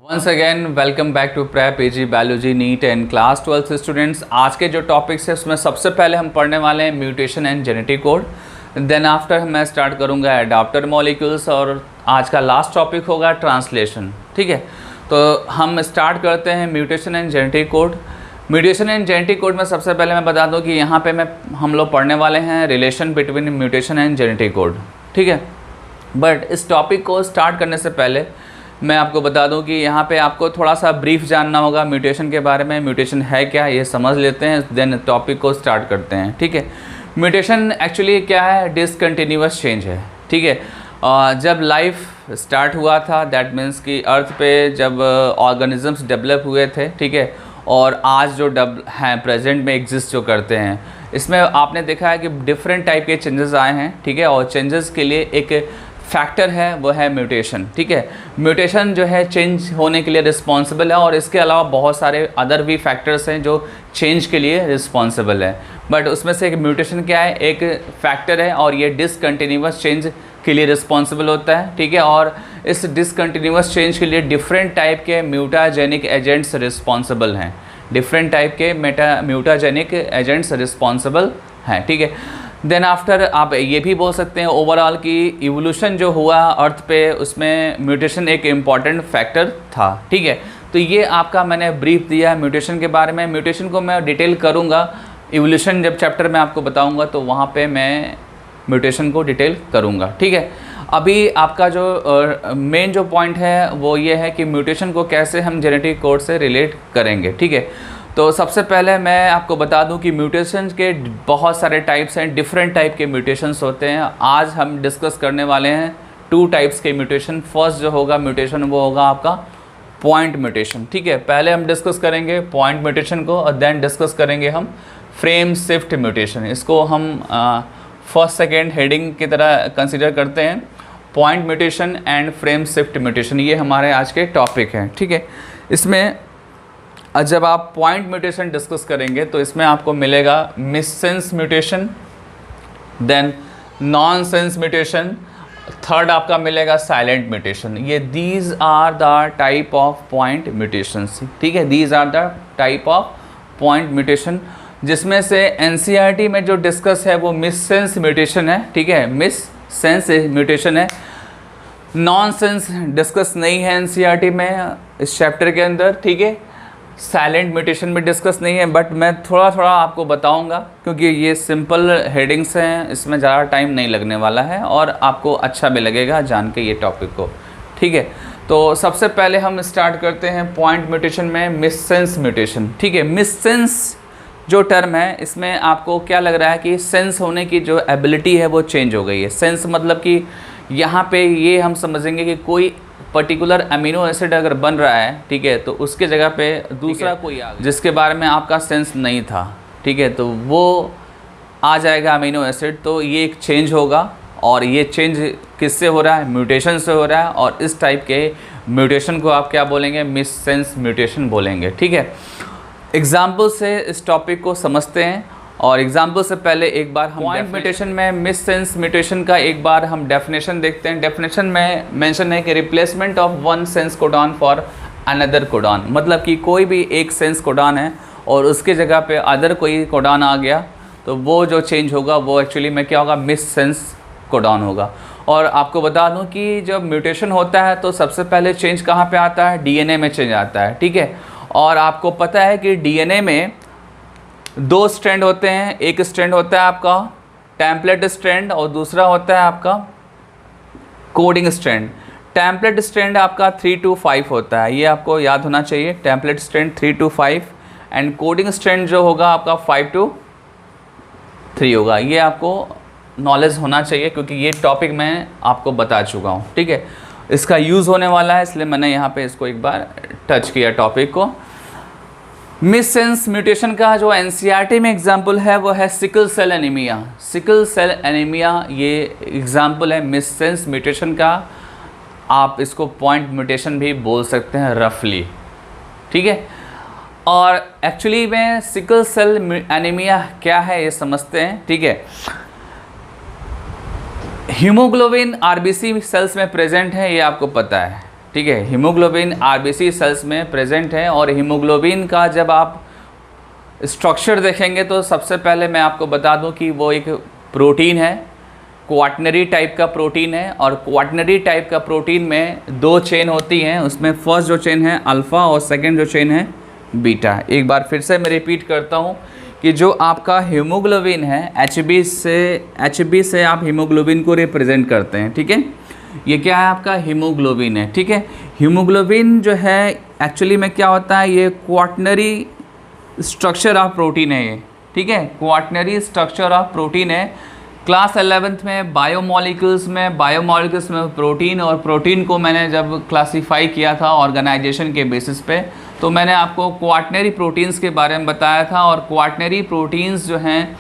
Once again welcome back to prep PG biology NEET and class 12 students. आज के जो topics है उसमें सबसे पहले हम पढ़ने वाले हैं mutation and genetic code. Then after मैं स्टार्ट करूंगा एडाप्टर मॉलिक्यूल्स और आज का लास्ट टॉपिक होगा ट्रांसलेशन। ठीक है, तो हम स्टार्ट करते हैं mutation and genetic code. Mutation and genetic code में सबसे पहले मैं बता दूँ कि यहाँ पर हम लोग पढ़ने वाले हैं relation between mutation and genetic code. ठीक है, बट इस टॉपिक को स्टार्ट करने से पहले मैं आपको बता दूं कि यहाँ पे आपको थोड़ा सा ब्रीफ जानना होगा म्यूटेशन के बारे में। म्यूटेशन है क्या ये समझ लेते हैं, देन टॉपिक को स्टार्ट करते हैं। ठीक है, म्यूटेशन एक्चुअली क्या है? डिसकंटिन्यूअस चेंज है। ठीक है, जब लाइफ स्टार्ट हुआ था दैट मीन्स कि अर्थ पे जब ऑर्गेनिजम्स डेवलप हुए थे, ठीक है, और आज जो हैं प्रेजेंट में एग्जिस्ट जो करते हैं, इसमें आपने देखा है कि डिफरेंट टाइप के चेंजेस आए हैं। ठीक है, और चेंजेस के लिए एक फैक्टर है वो है म्यूटेशन। ठीक है, म्यूटेशन जो है चेंज होने के लिए रिस्पॉन्सिबल है और इसके अलावा बहुत सारे अदर भी फैक्टर्स हैं जो चेंज के लिए रिस्पॉन्सिबल है। बट उसमें से एक म्यूटेशन क्या है? एक फैक्टर है और ये डिसकंटिन्यूअस चेंज के लिए रिस्पॉन्सिबल होता है। ठीक है, और इस डिसकंटिन्यूअस चेंज के लिए डिफरेंट टाइप के म्यूटाजेनिक एजेंट्स रिस्पॉन्सिबल हैं। डिफरेंट टाइप के म्यूटाजेनिक एजेंट्स रिस्पॉन्सिबल हैं। ठीक है, देन आफ्टर आप ये भी बोल सकते हैं ओवरऑल कि इवोल्यूशन जो हुआ अर्थ पे उसमें म्यूटेशन एक इम्पॉर्टेंट फैक्टर था। ठीक है, तो ये आपका मैंने ब्रीफ दिया है म्यूटेशन के बारे में। म्यूटेशन को मैं डिटेल करूँगा इवोल्यूशन जब चैप्टर में आपको बताऊँगा तो वहाँ पे मैं म्यूटेशन को डिटेल करूँगा। ठीक है, अभी आपका जो मेन जो पॉइंट है वो ये है कि म्यूटेशन को कैसे हम जेनेटिक कोड से रिलेट करेंगे। ठीक है, तो सबसे पहले मैं आपको बता दूं कि म्यूटेशन के बहुत सारे टाइप्स हैं, डिफरेंट टाइप के म्यूटेशंस होते हैं। आज हम डिस्कस करने वाले हैं 2 टाइप्स के म्यूटेशन। फर्स्ट जो होगा म्यूटेशन वो होगा आपका पॉइंट म्यूटेशन। ठीक है, पहले हम डिस्कस करेंगे पॉइंट म्यूटेशन को और देन डिस्कस करेंगे हम फ्रेम शिफ्ट म्यूटेशन। इसको हम फर्स्ट सेकेंड हेडिंग की तरह कंसिडर करते हैं। Point mutation and frame shift mutation ये हमारे आज के टॉपिक हैं। ठीक है, इसमें जब आप पॉइंट म्यूटेशन डिस्कस करेंगे तो इसमें आपको मिलेगा missense mutation, then non sense mutation, third आपका मिलेगा साइलेंट म्यूटेशन। ये these are the type of point mutations. ठीक है, these are the type of point mutation, जिसमें से एनसीईआरटी में जो डिस्कस है वो मिससेंस म्यूटेशन है। ठीक है, मिससेंस म्यूटेशन है। नॉन सेंस डिस्कस नहीं है एनसीईआरटी में इस चैप्टर के अंदर। ठीक है, साइलेंट म्यूटेशन में डिस्कस नहीं है, बट मैं थोड़ा थोड़ा आपको बताऊंगा क्योंकि ये सिंपल हेडिंग्स हैं, इसमें ज़्यादा टाइम नहीं लगने वाला है और आपको अच्छा भी लगेगा जान के ये टॉपिक को। ठीक है, तो सबसे पहले हम स्टार्ट करते हैं पॉइंट म्यूटेशन में मिससेंस म्यूटेशन। ठीक है, मिससेंस जो टर्म है इसमें आपको क्या लग रहा है कि सेंस होने की जो एबिलिटी है वो चेंज हो गई है। सेंस मतलब कि यहाँ पे ये हम समझेंगे कि कोई पर्टिकुलर अमीनो एसिड अगर बन रहा है, ठीक है, तो उसके जगह पे दूसरा कोई आ गया जिसके बारे में आपका सेंस नहीं था। ठीक है, तो वो आ जाएगा अमीनो एसिड, तो ये एक चेंज होगा और ये चेंज किससे हो रहा है? म्यूटेशन से हो रहा है और इस टाइप के म्यूटेशन को आप क्या बोलेंगे? मिससेंस म्यूटेशन बोलेंगे। ठीक है, एग्जाम्पल से इस टॉपिक को समझते हैं और एग्जाम्पल से पहले एक बार हम पॉइंट म्यूटेशन में मिससेंस म्यूटेशन का एक बार हम डेफिनेशन देखते हैं। डेफिनेशन में मेंशन है कि replacement of one sense codon for another codon, मतलब कि कोई भी एक सेंस कोडॉन है और उसके जगह पे अदर कोई कोडॉन आ गया तो वो जो चेंज होगा वो एक्चुअली में क्या होगा? मिससेंस कोडॉन होगा। और आपको बता दूं कि जब म्यूटेशन होता है तो सबसे पहले चेंज कहाँ पे आता है? डीएनए में चेंज आता है। ठीक है, और आपको पता है कि डीएनए में 2 स्ट्रैंड होते हैं। एक स्ट्रैंड होता है आपका टेम्पलेट स्ट्रैंड और दूसरा होता है आपका कोडिंग स्ट्रैंड। टेम्पलेट स्ट्रैंड आपका 3 to 5 होता है, ये आपको याद होना चाहिए। Template strand 3 to 5 and coding strand जो होगा आपका 5 to 3 होगा। ये आपको नॉलेज होना चाहिए क्योंकि ये टॉपिक मैं आपको बता चुका हूँ। ठीक है, इसका यूज़ होने वाला है इसलिए मैंने यहाँ पे इसको एक बार टच किया टॉपिक को। मिससेंस म्यूटेशन का जो एनसीईआरटी में एग्जाम्पल है वो है sickle cell anaemia. Sickle cell anaemia ये एग्जाम्पल है मिससेंस म्यूटेशन का। आप इसको पॉइंट म्यूटेशन भी बोल सकते हैं रफली। ठीक है, और एक्चुअली में सिकल सेल एनीमिया क्या है ये समझते हैं। ठीक है, हीमोग्लोबिन आरबीसी सेल्स में प्रेजेंट है, ये आपको पता है। ठीक है, हीमोग्लोबिन आरबीसी सेल्स में प्रेजेंट है। और हीमोग्लोबिन का जब आप स्ट्रक्चर देखेंगे तो सबसे पहले मैं आपको बता दूं कि वो एक प्रोटीन है, क्वाटनरी टाइप का प्रोटीन है। और क्वाटनरी टाइप का प्रोटीन में 2 चेन होती हैं, उसमें फर्स्ट जो चेन है अल्फ़ा और सेकंड जो चेन है बीटा। एक बार फिर से मैं रिपीट करता हूँ कि जो आपका हीमोग्लोबिन है एचबी से आप हीमोग्लोबिन को रिप्रेजेंट करते हैं, ठीक है। ये क्या है, आपका हीमोग्लोबिन है, ठीक है। हीमोग्लोबिन जो है एक्चुअली में क्या होता है, ये क्वाटनरी स्ट्रक्चर ऑफ प्रोटीन है ये, ठीक है, क्वाटनरी स्ट्रक्चर ऑफ प्रोटीन है। क्लास 11th में बायोमोलिक्यूल्स में प्रोटीन, और प्रोटीन को मैंने जब क्लासीफाई किया था ऑर्गेनाइजेशन के बेसिस पे, तो मैंने आपको क्वाटनरी प्रोटीन्स के बारे में बताया था। और क्वाटनरी प्रोटीन्स जो हैं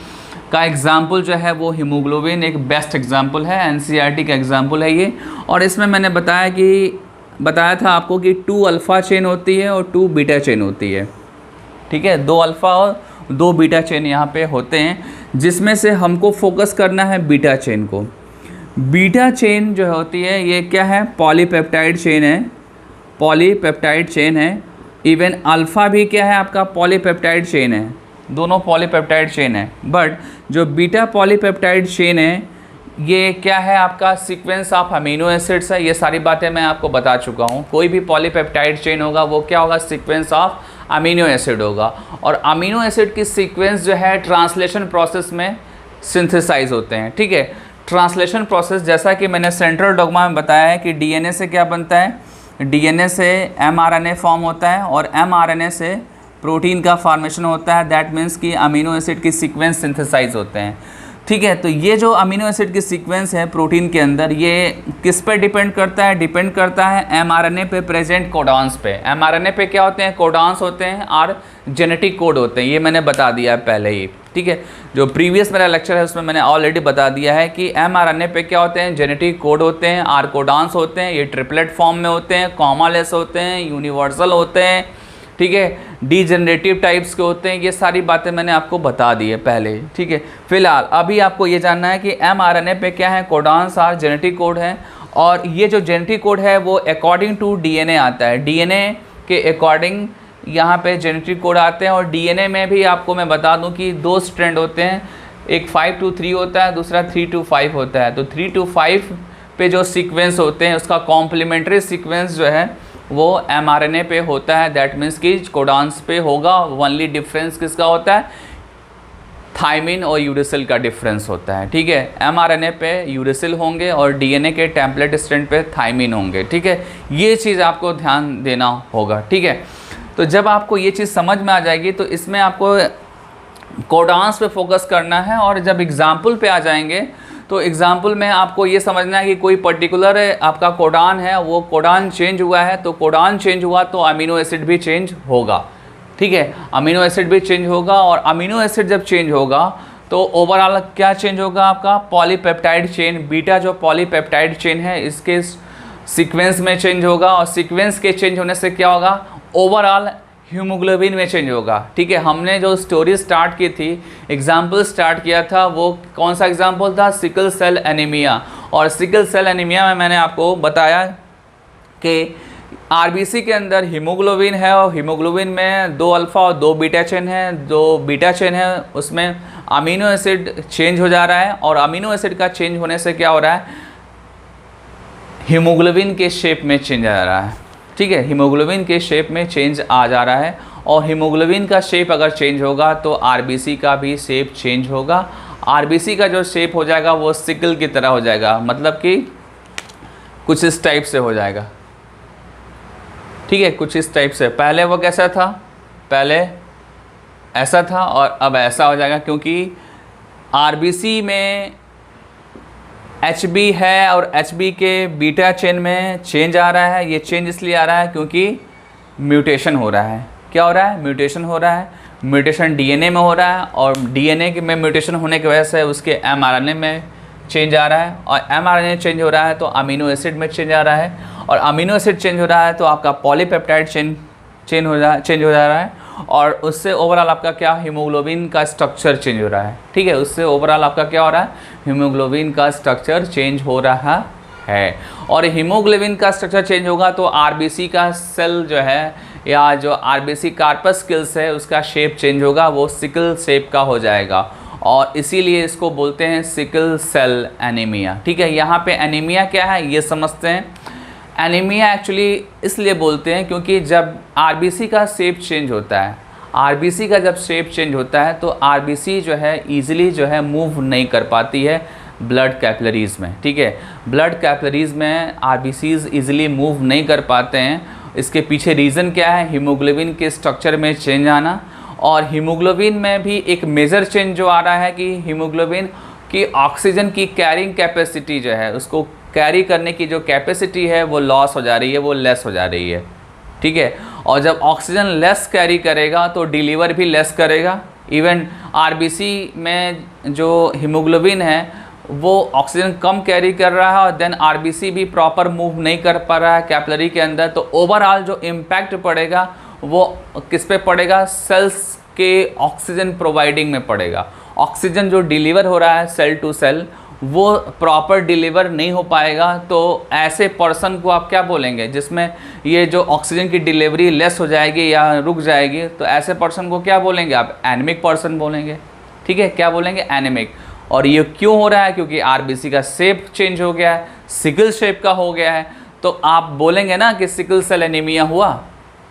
का एग्जाम्पल जो है वो हीमोग्लोबिन एक बेस्ट एग्जाम्पल है, एनसीईआरटी का एग्जाम्पल है ये। और इसमें मैंने बताया था आपको कि 2 अल्फ़ा चेन होती है और 2 बीटा चेन होती है, ठीक है। 2 अल्फ़ा और 2 बीटा चेन यहाँ पे होते हैं, जिसमें से हमको फोकस करना है बीटा चेन को। बीटा चेन जो होती है ये क्या है, पॉलीपेप्टाइड चेन है, पॉलीपेप्टाइड चेन है। इवन अल्फ़ा भी क्या है, आपका पॉलीपेप्टाइड चेन है, दोनों पॉलीपेप्टाइड चेन है। बट जो बीटा पॉलीपेप्टाइड चेन है ये क्या है, आपका सीक्वेंस ऑफ अमीनो एसिड्स है। ये सारी बातें मैं आपको बता चुका हूँ। कोई भी पॉलीपेप्टाइड चेन होगा वो क्या होगा, सीक्वेंस ऑफ अमीनो एसिड होगा। और अमीनो एसिड की सीक्वेंस जो है ट्रांसलेशन प्रोसेस में सिंथेसाइज होते हैं, ठीक है। ट्रांसलेशन प्रोसेस जैसा कि मैंने सेंट्रल डॉग्मा में बताया है कि डीएनए से क्या बनता है, डीएनए से एमआरएनए फॉर्म होता है और एमआरएनए से प्रोटीन का फॉर्मेशन होता है। दैट मीन्स कि अमीनो एसिड की सीक्वेंस सिंथेसाइज होते हैं, ठीक है। तो ये जो अमीनो एसिड की सीक्वेंस है प्रोटीन के अंदर, ये किस पे डिपेंड करता है, डिपेंड करता है एमआरएनए पे प्रेजेंट कोडॉन्स पे। एमआरएनए पे क्या होते हैं, कोडॉन्स होते हैं और जेनेटिक कोड होते हैं, ये मैंने बता दिया है पहले ही, ठीक है। जो प्रीवियस मेरा लेक्चर है उसमें मैंने ऑलरेडी बता दिया है कि एमआरएनए पे क्या होते हैं, जेनेटिक कोड होते हैं, आर कोडॉन्स होते हैं। ये ट्रिपलेट फॉर्म में होते हैं, कॉमालेस होते हैं, यूनिवर्सल होते हैं, ठीक है, डीजेनरेटिव टाइप्स के होते हैं। ये सारी बातें मैंने आपको बता दी है पहले, ठीक है। फिलहाल अभी आपको ये जानना है कि एमआरएनए पे क्या है, कोडॉन्स और जेनेटिक कोड है। और ये जो जेनेटिक कोड है वो अकॉर्डिंग टू डीएनए आता है, डीएनए के अकॉर्डिंग यहाँ पे जेनेटिक कोड आते हैं। और डीएनए में भी आपको मैं बता दूँ कि 2 स्ट्रैंड होते हैं, एक 5 to 3 होता है, दूसरा 3 to 5 होता है। तो 3 to 5 पे जो सीक्वेंस होते हैं उसका कॉम्प्लीमेंट्री सीक्वेंस जो है वो एमआरएनए पे होता है। दैट मीन्स कि कोडॉन्स पे होगा। ओनली डिफरेंस किसका होता है, थायमिन और यूरेसिल का डिफरेंस होता है, ठीक है। एमआरएनए पे यूरेसिल होंगे और डीएनए के टेम्पलेट स्ट्रैंड पे थायमिन होंगे, ठीक है। ये चीज़ आपको ध्यान देना होगा, ठीक है। तो जब आपको ये चीज़ समझ में आ जाएगी तो इसमें आपको कोडॉन्स पे फोकस करना है। और जब एग्जाम्पल पे आ जाएंगे तो एग्जाम्पल में आपको ये समझना है कि कोई पर्टिकुलर आपका कोडॉन है, वो कोडॉन चेंज हुआ है, तो कोडॉन चेंज हुआ तो अमीनो एसिड भी चेंज होगा, ठीक है। अमीनो एसिड भी चेंज होगा। और अमीनो एसिड जब चेंज होगा तो ओवरऑल क्या चेंज होगा, आपका पॉलीपेप्टाइड चेन, बीटा जो पॉलीपेप्टाइड चेन है इसके सीक्वेंस में चेंज होगा। और सीक्वेंस के चेंज होने से क्या होगा, ओवरऑल हीमोग्लोबिन में चेंज होगा, ठीक है। हमने जो स्टोरी स्टार्ट की थी, एग्जाम्पल स्टार्ट किया था, वो कौन सा एग्जाम्पल था, सिकल सेल एनीमिया। और सिकल सेल एनीमिया में मैंने आपको बताया कि आरबीसी के अंदर हीमोग्लोबिन है और हीमोग्लोबिन में 2 अल्फ़ा और 2 बीटा चेन है। 2 बीटा चेन है उसमें अमीनो एसिड चेंज हो जा रहा है। और अमीनो एसिड का चेंज होने से क्या हो रहा है, हीमोग्लोबिन के शेप में चेंज आ रहा है, ठीक है। हीमोग्लोबिन के शेप में चेंज आ जा रहा है। और हीमोग्लोबिन का शेप अगर चेंज होगा तो आरबीसी का भी शेप चेंज होगा। आरबीसी का जो शेप हो जाएगा वो सिकल की तरह हो जाएगा, मतलब कि कुछ इस टाइप से हो जाएगा, ठीक है, कुछ इस टाइप से। पहले वो कैसा था, पहले ऐसा था और अब ऐसा हो जाएगा, क्योंकि आरबीसी में HB है और HB के बीटा चेन में चेंज आ रहा है। ये चेंज इसलिए आ रहा है क्योंकि म्यूटेशन हो रहा है। क्या हो रहा है, म्यूटेशन हो रहा है। म्यूटेशन डीएनए में हो रहा है और डीएनए में म्यूटेशन होने की वजह से उसके एमआरएनए में चेंज आ रहा है। और एमआरएनए चेंज हो रहा है तो अमीनो एसिड में चेंज आ रहा है। और अमीनो एसिड चेंज हो रहा है तो आपका पॉलीपेप्टाइड चेंज हो जा रहा है। और उससे ओवरऑल आपका क्या, हीमोग्लोबिन का स्ट्रक्चर चेंज हो रहा है, ठीक है। उससे ओवरऑल आपका क्या हो रहा है, हीमोग्लोबिन का स्ट्रक्चर चेंज हो रहा है। और हीमोग्लोबिन का स्ट्रक्चर चेंज होगा तो आरबीसी का सेल जो है या जो आरबीसी कार्पस्किल्स है उसका शेप चेंज होगा, वो सिकल शेप का हो जाएगा और इसीलिए इसको बोलते हैं सिकल सेल एनीमिया। ठीक है, यहाँ पे एनीमिया क्या है ये समझते हैं। एनीमिया एक्चुअली इसलिए बोलते हैं क्योंकि जब आरबीसी का शेप चेंज होता है, आरबीसी का जब शेप चेंज होता है तो आरबीसी जो है ईजिली जो है मूव नहीं कर पाती है ब्लड कैपिलरीज़ में। ठीक है, ब्लड कैपिलरीज़ में आरबीसीज ईजिली मूव नहीं कर पाते हैं। इसके पीछे रीज़न क्या है? हीमोग्लोबिन के स्ट्रक्चर में चेंज आना। और हीमोग्लोबिन में भी एक मेजर चेंज जो आ रहा है कि हीमोग्लोबिन की ऑक्सीजन की कैरिंग कैपेसिटी जो है, उसको कैरी करने की जो कैपेसिटी है वो लॉस हो जा रही है, वो लेस हो जा रही है। ठीक है, और जब ऑक्सीजन लेस कैरी करेगा तो डिलीवर भी लेस करेगा। इवन आरबीसी में जो हीमोग्लोबिन है वो ऑक्सीजन कम कैरी कर रहा है और देन आरबीसी भी प्रॉपर मूव नहीं कर पा रहा है कैपिलरी के अंदर, तो ओवरऑल जो इम्पैक्ट पड़ेगा वो किस पे पड़ेगा? सेल्स के ऑक्सीजन प्रोवाइडिंग में पड़ेगा। ऑक्सीजन जो डिलीवर हो रहा है सेल टू सेल वो प्रॉपर डिलीवर नहीं हो पाएगा, तो ऐसे पर्सन को आप क्या बोलेंगे जिसमें ये जो ऑक्सीजन की डिलीवरी लेस हो जाएगी या रुक जाएगी, तो ऐसे पर्सन को क्या बोलेंगे आप? एनीमिक पर्सन बोलेंगे। ठीक है, क्या बोलेंगे? एनीमिक। और ये क्यों हो रहा है? क्योंकि आरबीसी का शेप चेंज हो गया है, सिकल शेप का हो गया है, तो आप बोलेंगे ना कि सिकल सेल एनीमिया हुआ।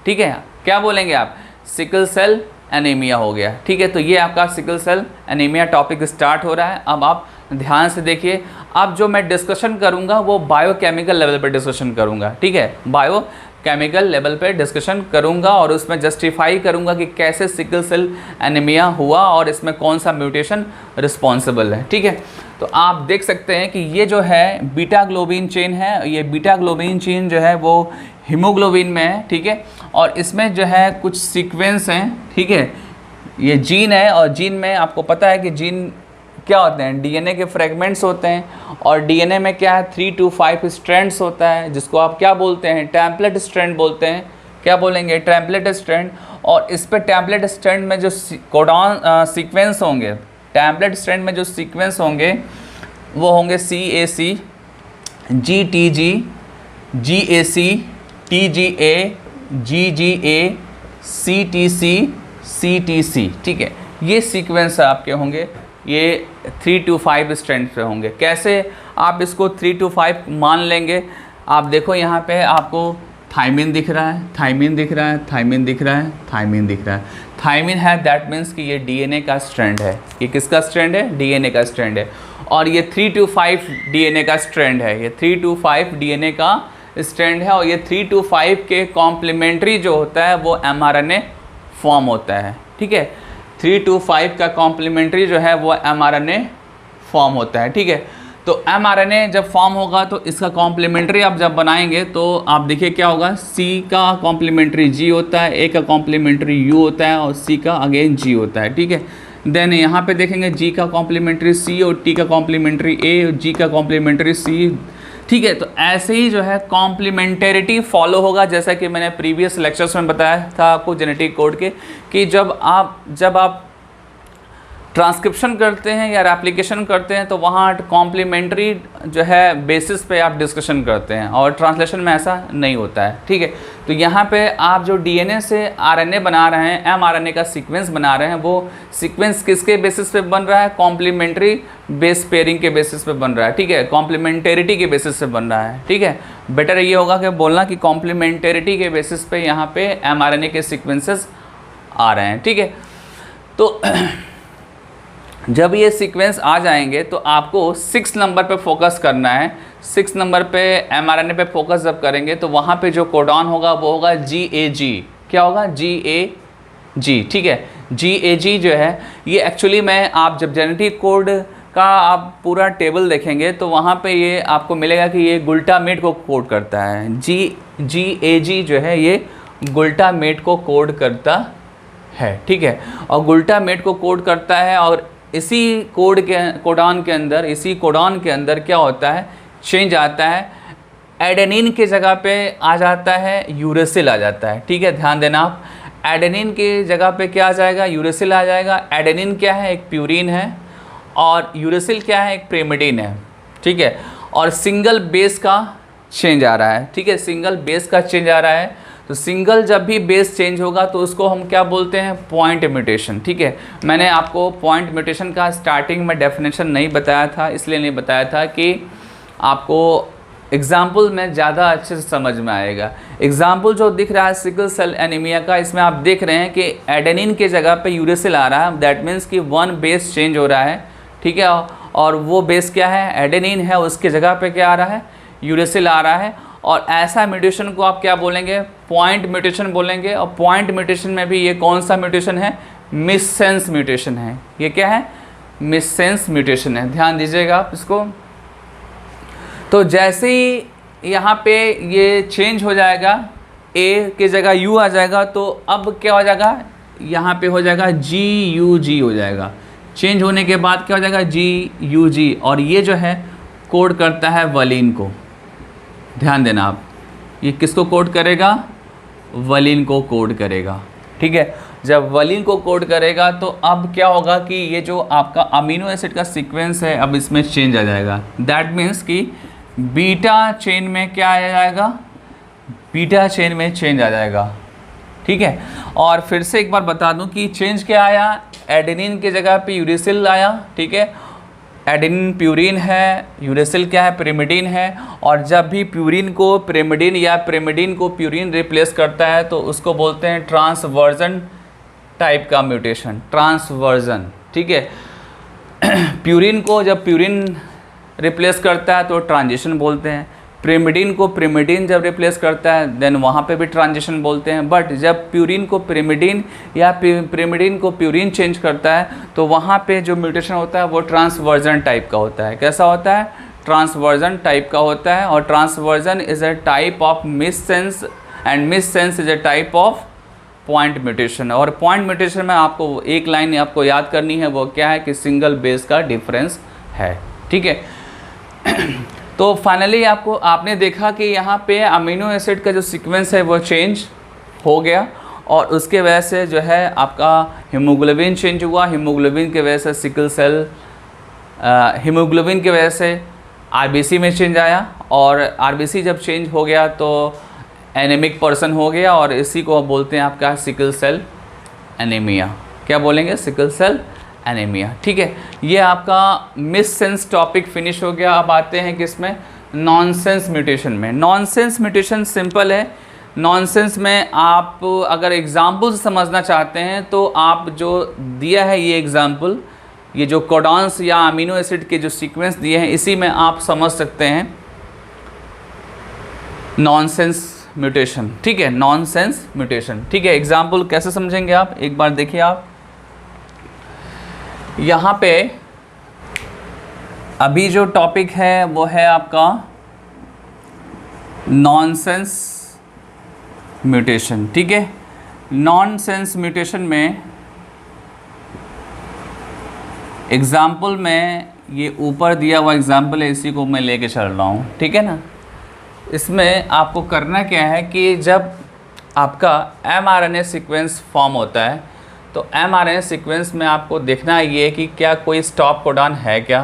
ठीक है, क्या बोलेंगे आप? सिकल सेल एनीमिया हो गया। ठीक है, तो ये आपका sickle cell anaemia topic start हो रहा है। अब आप ध्यान से देखिए, अब जो मैं डिस्कशन करूंगा वो बायोकेमिकल लेवल पर डिस्कशन करूंगा। ठीक है, बायोकेमिकल लेवल पे डिस्कशन करूंगा और उसमें जस्टिफाई करूंगा कि कैसे सिकल सेल एनीमिया हुआ और इसमें कौन सा म्यूटेशन रिस्पॉन्सिबल है। ठीक है, तो आप देख सकते हैं कि ये जो है बीटा ग्लोबिन चेन है, ये बीटा ग्लोबिन चेन जो है वो हीमोग्लोबिन में है। ठीक है, और इसमें जो है कुछ सीक्वेंस हैं। ठीक है, ये जीन है और जीन में आपको पता है कि जीन क्या होते हैं? डीएनए के फ्रेगमेंट्स होते हैं और डीएनए में क्या है? 3 to 5 स्ट्रैंड्स होता है, जिसको आप क्या बोलते हैं? टेम्पलेट स्ट्रैंड बोलते हैं। क्या बोलेंगे? Template strand. और इस पर टेम्पलेट स्ट्रैंड में जो कोडॉन सीक्वेंस होंगे, टेम्पलेट स्ट्रैंड में जो सीक्वेंस होंगे वो होंगे CAC, GTG, GAC, TGA, GGA, CTC, CTC। ठीक है, ये सीक्वेंस आपके होंगे, ये 3 to 5 स्ट्रैंड पे होंगे। कैसे आप इसको 3 to 5 मान लेंगे? आप देखो यहाँ पे आपको थाइमिन दिख रहा है, थाइमिन दिख रहा है, थाइमिन दिख रहा है, थाइमिन दिख रहा है। थाइमिन है, दैट मीन्स कि ये डीएनए का स्ट्रैंड है। ये किसका स्ट्रैंड है? डीएनए का स्ट्रैंड है। और ये 3 to 5 डीएनए का स्ट्रैंड है, ये 3 to 5 डीएनए का स्ट्रैंड है। और ये 3 to 5 के कॉम्प्लीमेंट्री जो होता है वो mRNA फॉर्म होता है। ठीक है, 3 to 5 का कॉम्प्लीमेंट्री जो है वो mRNA फॉर्म होता है। ठीक है, तो mRNA जब फॉर्म होगा तो इसका कॉम्प्लीमेंट्री आप जब बनाएंगे तो आप देखिए क्या होगा? C का कॉम्प्लीमेंट्री G होता है, A का कॉम्प्लीमेंट्री U होता है और C का अगेन G होता है। ठीक है, देन यहाँ पे देखेंगे G का कॉम्प्लीमेंट्री C और T का कॉम्प्लीमेंट्री A और G का कॉम्प्लीमेंट्री C। ठीक है, तो ऐसे ही जो है कॉम्प्लीमेंटेरिटी फॉलो होगा, जैसा कि मैंने प्रीवियस लेक्चर्स में बताया था आपको जेनेटिक कोड के, कि जब आप ट्रांसक्रिप्शन करते हैं या एप्लीकेशन करते हैं तो वहाँ कॉम्प्लीमेंट्री जो है बेसिस पे आप डिस्कशन करते हैं और ट्रांसलेशन में ऐसा नहीं होता है। ठीक है, तो यहाँ पे आप जो डीएनए से आरएनए बना रहे हैं, एमआरएनए का सीक्वेंस बना रहे हैं, वो सीक्वेंस किसके बेसिस पे बन रहा है? कॉम्प्लीमेंट्री बेस पेयरिंग के बेसिस पे बन रहा है। ठीक है, कॉम्प्लीमेंटेरिटी के बेसिस पे बन रहा है। ठीक है, बेटर ये होगा कि बोलना कि कॉम्प्लीमेंटेरिटी के बेसिस पे यहाँ पे एमआरएनए के सीक्वेंसेस आ रहे हैं। ठीक है, तो जब ये सीक्वेंस आ जाएंगे तो आपको 6 नंबर पे फोकस करना है। 6 नंबर पे mRNA पे फोकस जब करेंगे तो वहाँ पे जो कोडॉन होगा वो होगा GAG। क्या होगा? GAG। ठीक है, GAG जो है ये एक्चुअली में आप जब जेनेटिक कोड का आप पूरा टेबल देखेंगे तो वहाँ पे ये आपको मिलेगा कि ये ग्लूटामेट को कोड करता है। GAG जो है ये ग्लूटामेट को कोड करता है। ठीक है, और ग्लूटामेट को कोड करता है और इसी कोडॉन के अंदर क्या होता है? चेंज आता है, एडेनिन के जगह पे आ जाता है यूरेसिल आ जाता है। ठीक है, ध्यान देना आप, एडेनिन के जगह पे क्या आ जाएगा? यूरेसिल आ जाएगा। एडेनिन क्या है? एक प्यूरिन है और यूरेसिल क्या है? एक प्रिमिडिन है। ठीक है, और सिंगल बेस का चेंज आ रहा है, ठीक है, सिंगल बेस का चेंज आ रहा है। तो सिंगल जब भी बेस चेंज होगा तो उसको हम क्या बोलते हैं, पॉइंट म्यूटेशन, ठीक है। मैंने आपको पॉइंट म्यूटेशन का स्टार्टिंग में डेफिनेशन नहीं बताया था, इसलिए नहीं बताया था कि आपको एग्जाम्पल में ज़्यादा अच्छे से समझ में आएगा। एग्जाम्पल जो दिख रहा है सिकल सेल एनीमिया का, इसमें आप देख रहे हैं कि एडेनिन के जगह पे यूरेसिल आ रहा है, दैट मीन्स कि वन बेस चेंज हो रहा है, ठीक है। और वो बेस क्या है, एडेनिन है, उसके जगह पे क्या आ रहा है, यूरेसिल आ रहा है। और ऐसा म्यूटेशन को आप क्या बोलेंगे, पॉइंट म्यूटेशन बोलेंगे। और पॉइंट म्यूटेशन में भी ये कौन सा म्यूटेशन है, मिससेंस म्यूटेशन है। ये क्या है, मिससेंस म्यूटेशन है, ध्यान दीजिएगा आप इसको। तो जैसे ही यहाँ पे ये चेंज हो जाएगा, ए की जगह यू आ जाएगा, तो अब क्या हो जाएगा, यहाँ पे हो जाएगा GUG हो जाएगा। चेंज होने के बाद क्या हो जाएगा, GUG। और ये जो है कोड करता है वलीन को, ध्यान देना आप, ये किसको कोड करेगा, वलीन को कोड करेगा, ठीक है। जब वलीन को कोड करेगा तो अब क्या होगा कि ये जो आपका अमीनो एसिड का सीक्वेंस है अब इसमें चेंज आ जाएगा। दैट मीन्स कि बीटा चेन में क्या आ जाएगा, बीटा चेन में चेंज आ जाएगा, ठीक है। और फिर से एक बार बता दूं कि चेंज क्या आया, एडेनिन की जगह पे यूरेसिल आया, ठीक है। एडेनिन प्यूरिन है, यूरेसिल क्या है, पिरिमिडिन है। और जब भी प्यूरिन को पिरिमिडिन या पिरिमिडिन को प्यूरिन रिप्लेस करता है तो उसको बोलते हैं ट्रांसवर्जन टाइप का म्यूटेशन, ट्रांसवर्जन, ठीक है। प्यूरिन को जब प्यूरिन रिप्लेस करता है तो ट्रांजिशन बोलते हैं। पिरिमिडिन को पिरिमिडिन जब रिप्लेस करता है देन वहाँ पे भी ट्रांजिशन बोलते हैं। बट जब प्यूरिन को पिरिमिडिन या पिरिमिडिन को प्यूरिन चेंज करता है तो वहाँ पे जो म्यूटेशन होता है वो ट्रांसवर्जन टाइप का होता है। कैसा होता है, ट्रांसवर्जन टाइप का होता है। और transversion is a type of missense and missense is a type of point mutation. और पॉइंट म्यूटेशन में आपको एक लाइन आपको याद करनी है, वो क्या है कि सिंगल बेस का डिफरेंस है, ठीक है। तो फाइनली आपने देखा कि यहाँ पे अमीनो एसिड का जो सीक्वेंस है वो चेंज हो गया और उसके वजह से जो है आपका हीमोग्लोबिन चेंज हुआ। हीमोग्लोबिन के वजह से सिकल सेल, हीमोग्लोबिन की वजह से आरबीसी में चेंज आया और आरबीसी जब चेंज हो गया तो एनीमिक पर्सन हो गया और इसी को बोलते हैं आपका सिकल सेल एनीमिया। क्या बोलेंगे, सिकल सेल एनीमिया, ठीक है। ये आपका मिससेंस टॉपिक फिनिश हो गया। अब आते हैं किसमें, नॉनसेंस म्यूटेशन में। नॉनसेंस म्यूटेशन सिंपल है। नॉनसेंस में आप अगर एग्जाम्पल से समझना चाहते हैं तो आप जो दिया है ये एग्जाम्पल, ये जो कोडॉन्स या अमीनो एसिड के जो सीक्वेंस दिए हैं इसी में आप समझ सकते हैं नॉनसेंस म्यूटेशन, ठीक है, नॉनसेंस म्यूटेशन, ठीक है। एग्जाम्पल कैसे समझेंगे आप, एक बार देखिए आप यहाँ पे अभी जो टॉपिक है वो है आपका नॉनसेंस म्यूटेशन, ठीक है। नॉनसेंस म्यूटेशन में एग्जाम्पल में ये ऊपर दिया हुआ एग्जाम्पल है, इसी को मैं लेके चल रहा हूँ, ठीक है ना। इसमें आपको करना क्या है कि जब आपका mRNA सीक्वेंस फॉर्म होता है तो mRNA सीक्वेंस में आपको देखना ये कि क्या कोई स्टॉप कोडॉन है क्या,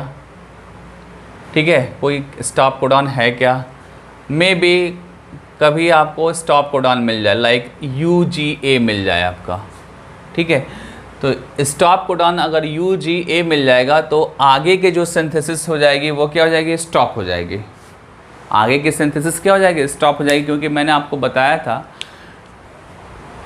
ठीक है, कोई स्टॉप कोडॉन है क्या। मे बी कभी आपको स्टॉप कोडॉन मिल जाए, लाइक UGA मिल जाए आपका, ठीक है। तो स्टॉप कोडॉन अगर UGA मिल जाएगा तो आगे के जो सिंथेसिस हो जाएगी वो क्या हो जाएगी, स्टॉप हो जाएगी। आगे की सिंथेसिस क्या हो जाएगी, स्टॉप हो जाएगी, क्योंकि मैंने आपको बताया था